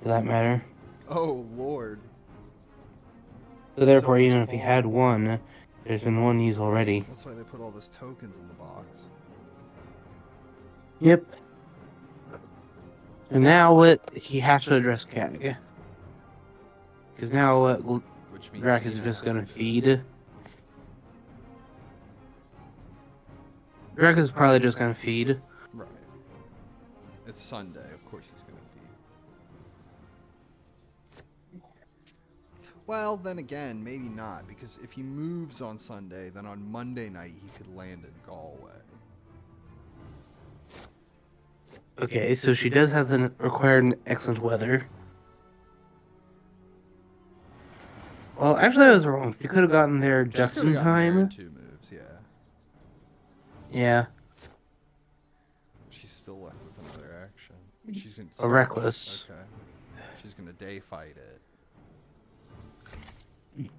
for that matter. Oh, Lord. So therefore, So much even if he fog. had one, there's been one used already. That's why they put all those tokens in the box. Yep. So now he has to address CAG. Because now Which means Drac he is has just gonna to. feed. Drac is probably just gonna feed. Right. It's Sunday, of course he's gonna feed. Well, then again, maybe not, because if he moves on Sunday, then on Monday night he could land in Galway. Okay, so she does have the required excellent weather. Well, actually, I was wrong. She could have gotten there just in time. In 2 moves, yeah. Yeah. She's still left with another action. She's gonna. A reckless. Okay. She's gonna day fight it.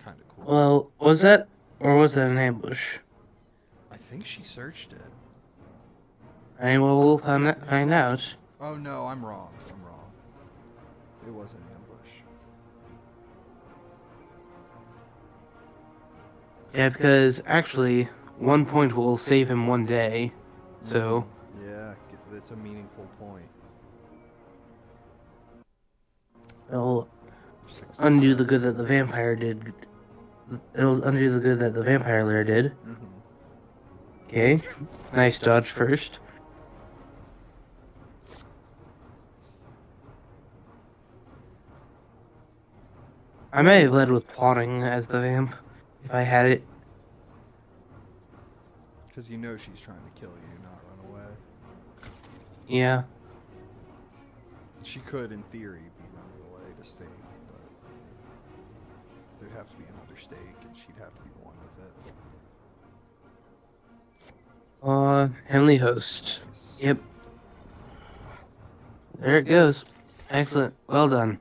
Kind of cool. Well, was that an ambush? I think she searched it. I mean, well, we'll find out. Oh no, I'm wrong. It was an ambush. Yeah, because actually, 1 point will save him 1 day. So. Yeah, that's a meaningful point. Well, undo the good that the vampire did. It'll undo the good that the vampire lair did. Mm-hmm. Okay, nice dodge first. I may have led with plotting as the vamp, if I had it. Because you know she's trying to kill you, not run away. Yeah. She could, in theory, be running away to stake, but there'd have to be another stake, and she'd have to be the one with it. Heavenly Host. Nice. Yep. There it goes. Excellent. Well done.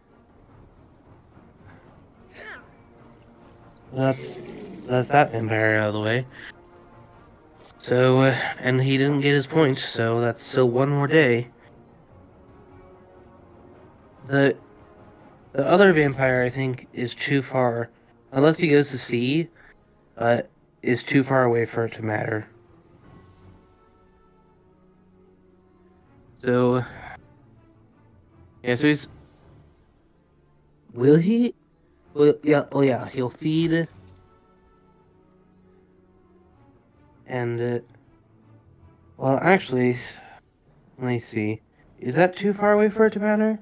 That's that vampire out of the way. So, and he didn't get his point, so that's still one more day. The other vampire, I think, is too far. Unless he goes to sea, is too far away for it to matter. So, yeah, so he's... Will he? Well, yeah, he'll feed. And, well, actually, let me see. Is that too far away for it to matter?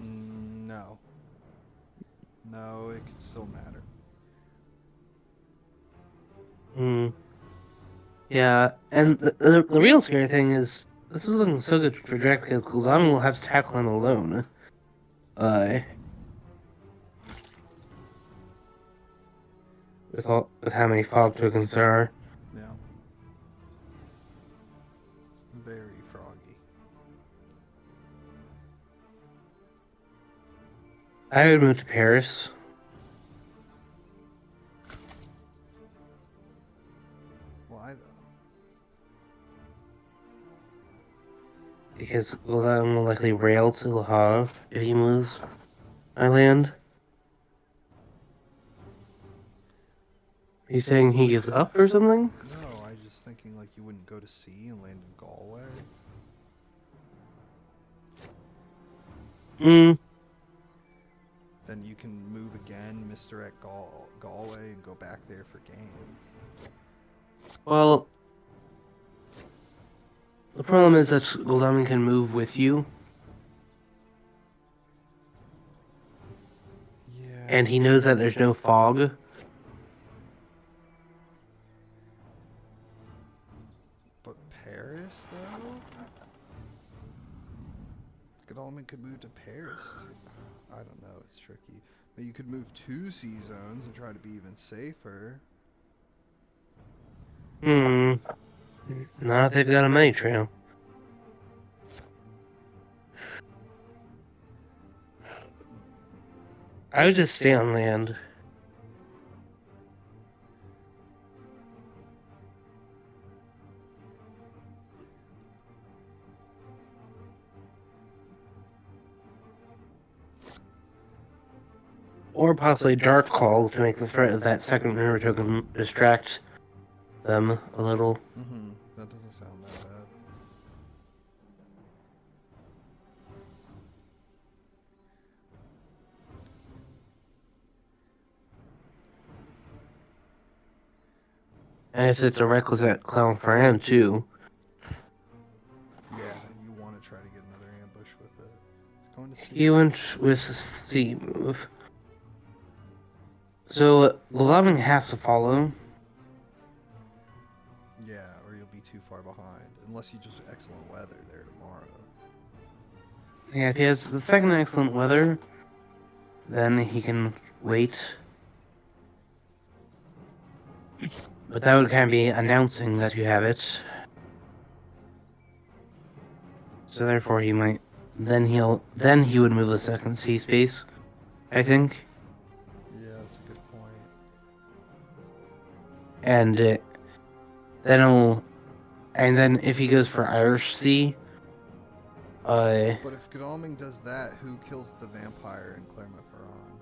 No. No, it could still matter. Yeah, and the real scary thing is, this is looking so good for Dracula because Gul'dan will have to tackle him alone. With how many fog tokens there are. Yeah. Very froggy. I would move to Paris. Why though? Because Gul'dan will likely rail to Le Havre if he moves my land. He's saying he gives up or something? No, I was just thinking like you wouldn't go to sea and land in Galway. Then you can move again, misdirect Galway, and go back there for game. Well, the problem is that Gul'dan can move with you. Yeah. And he knows that there's no fog. But Paris, though? Godalming could move to Paris. I don't know, it's tricky. But you could move 2 sea zones and try to be even safer. Not if they've got a money trail. I would just stay on land. Or possibly Dark Call to make the threat of that second river token distract them a little. That doesn't sound that bad. And if it's a reckless at Clonferrand too. Yeah, you want to try to get another ambush with it. It's going to sea. He went with the sea move. So, Gul'dan has to follow. Yeah, or you'll be too far behind. Unless you just excellent weather there tomorrow. Yeah, if he has the second excellent weather, then he can wait. But that would kind of be announcing that you have it. So therefore he might... Then he would move the second sea space, I think. Yeah, that's a good point. And then if he goes for Irish Sea, But if Godalming does that, who kills the vampire in Clermont-Ferrand?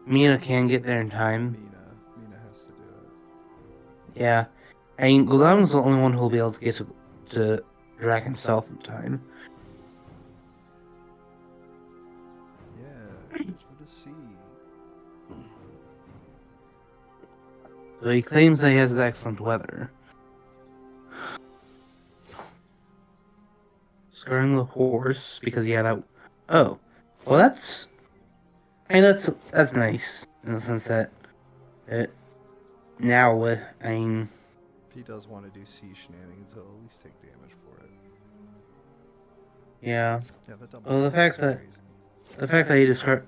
Mina can get there in time. Mina has to do it. Yeah. I mean, Gul'dan's the only one who will be able to get to to Drac himself in time. Yeah, go to sea. So he claims that he has excellent weather. Scaring the horse because that. Oh, well that's. I mean that's nice in the sense that now I mean. If he does want to do sea shenanigans, he'll at least take damage for it. Yeah. Yeah, the double Well, attack is crazy. the fact that he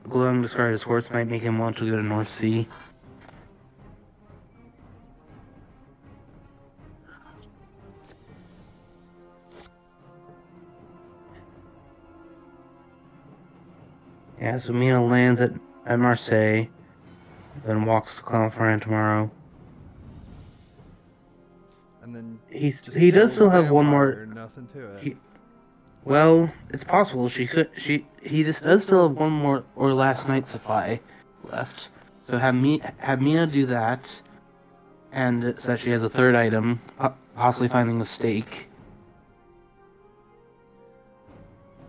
glowing discarded his horse might make him want to go to North Sea. Yeah, so Mina lands at Marseille, then walks to Clonferrand tomorrow. And then he does still have one more. Nothing to it. Well, it's possible he just does still have one more or last night's supply left. So have Mina do that, and so that she has a third item, possibly finding a stake.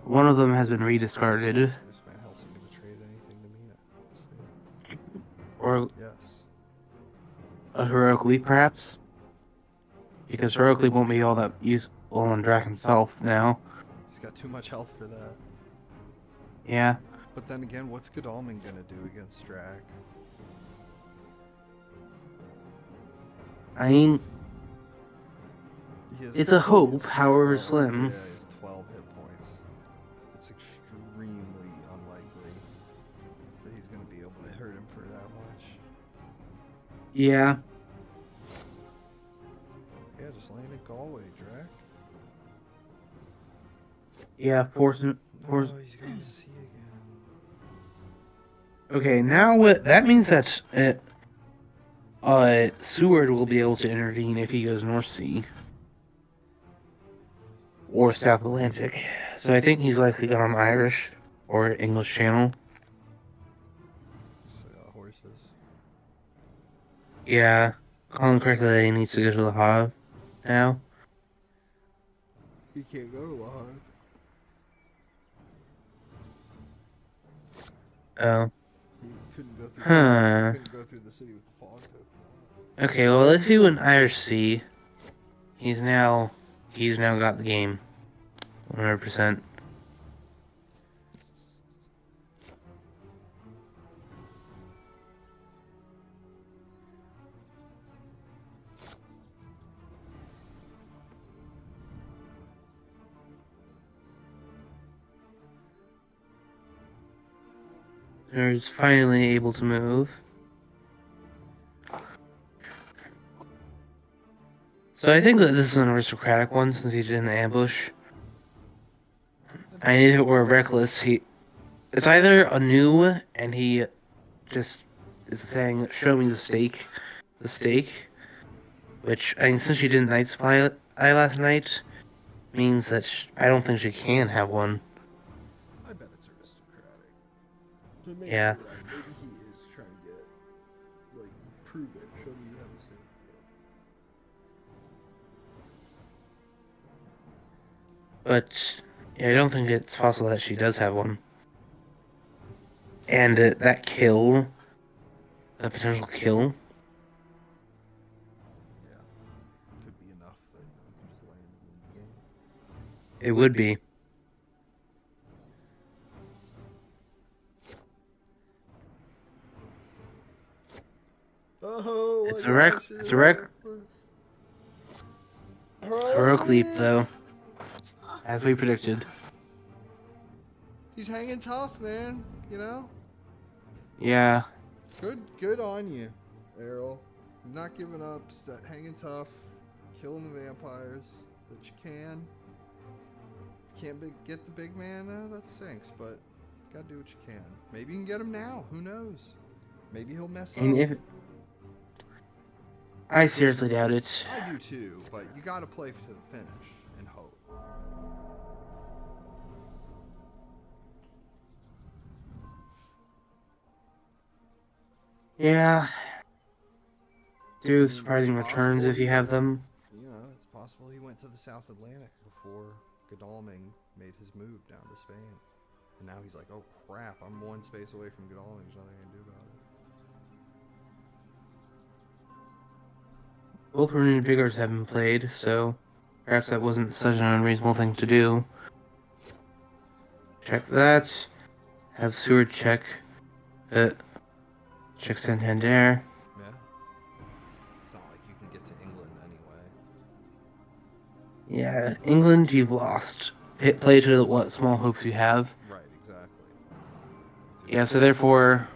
One of them has been rediscarded. Is Van Helsing going to trade anything to Mina? Or yes. a Heroic Leap, perhaps? Because Heroic Leap won't be all that useful on Drac himself now. He's got too much health for that. Yeah. But then again, what's Godalming going to do against Drac? I mean, it's a hope, however slim. Yeah, he has 12 hit points. It's extremely unlikely that he's going to be able to hurt him for that much. Yeah. Yeah, just land at Galway, Drac. Yeah, force. No, he's going to sea again. Okay, now that means that Seward will be able to intervene if he goes North Sea or South Atlantic. So I think he's likely gone Irish or English Channel. So, horses. Yeah, Colin correctly, he needs to go to the Havre now. He can't go to the Havre. Oh. He couldn't go through. Couldn't go through the city with the fog token. Okay, well if he went Irish Sea, he's now got the game, 100%. He's finally able to move. So I think that this is an aristocratic one since he did an ambush. I mean, if it were reckless, it's either a new and he just is saying, "Show me the stake," which I mean, since she didn't Night Supply last night, means that I don't think she can have one. I bet it's aristocratic. But maybe, Yeah. Maybe he is trying to get, like, prove it. Show me you have the same. But yeah, I don't think it's possible that she does have one. And that kill, the potential kill. Yeah. Could be enough that you can just land and win the game. It would be. Oh, It's a Heroic Leap, though. As we predicted. He's hanging tough, man. You know? Yeah. Good on you, Aerol. Not giving up, hanging tough, killing the vampires that you can. Can't get the big man, that stinks, but gotta do what you can. Maybe you can get him now, who knows? Maybe he'll mess up. I seriously doubt it. I do too, but you gotta play to the finish and hope. Yeah. Do surprising returns if you have them. You know, it's possible he went to the South Atlantic before Godalming made his move down to Spain. And now he's like, oh crap, I'm one space away from Godalming, there's nothing I can do about it. Both renewed vigors have been played, so perhaps that wasn't such an unreasonable thing to do. Check that. Have Seward check. Check Santander. Yeah. It's not like you can get to England anyway. Yeah, England, you've lost. Play to what small hopes you have. Right, exactly. Yeah, so therefore,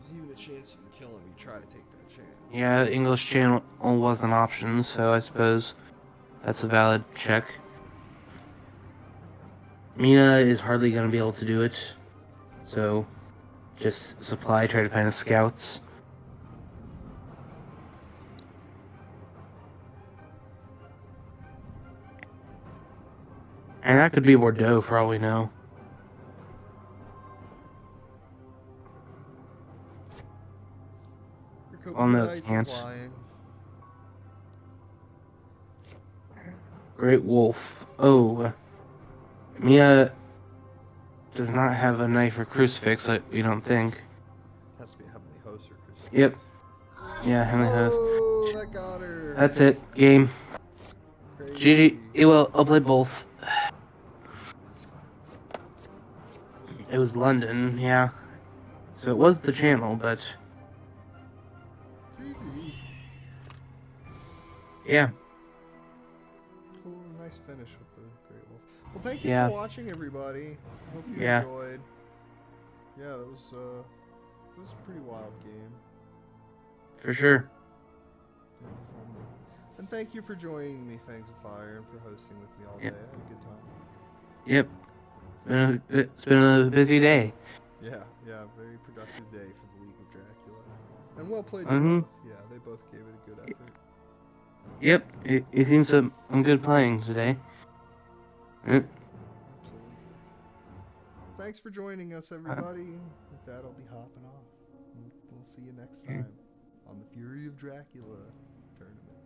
There's even a chance you can kill him, you try to take that chance. yeah, English Channel was an option, so I suppose that's a valid check. Mina is hardly going to be able to do it, so just supply, try to find the scouts. And that could be Bordeaux for all we know. On the chance. Great Wolf. Oh, Mina does not have a knife or crucifix, we don't think. Has to be a Heavenly Host or crucifix. Yep. Yeah, Heavenly Host. Oh, that got her. That's it. Game. Crazy. GG. Well, I'll play both. It was London, yeah. So it was the channel, but GG. yeah. Cool, nice finish with the Great Wolf. Well, thank you for watching, everybody. I hope you enjoyed. Yeah, it was a pretty wild game. For sure. And thank you for joining me, Fangs of Fire, and for hosting with me all day. I had a good time. Yep. It's been a busy day. Yeah, very productive day for the League of Dracula. And well played Mhm. both. Yeah, they both gave it a good effort. Yep, it seems I'm good playing today. Absolutely. Thanks for joining us, everybody. With that, I'll be hopping off. We'll see you next time on the Fury of Dracula tournament.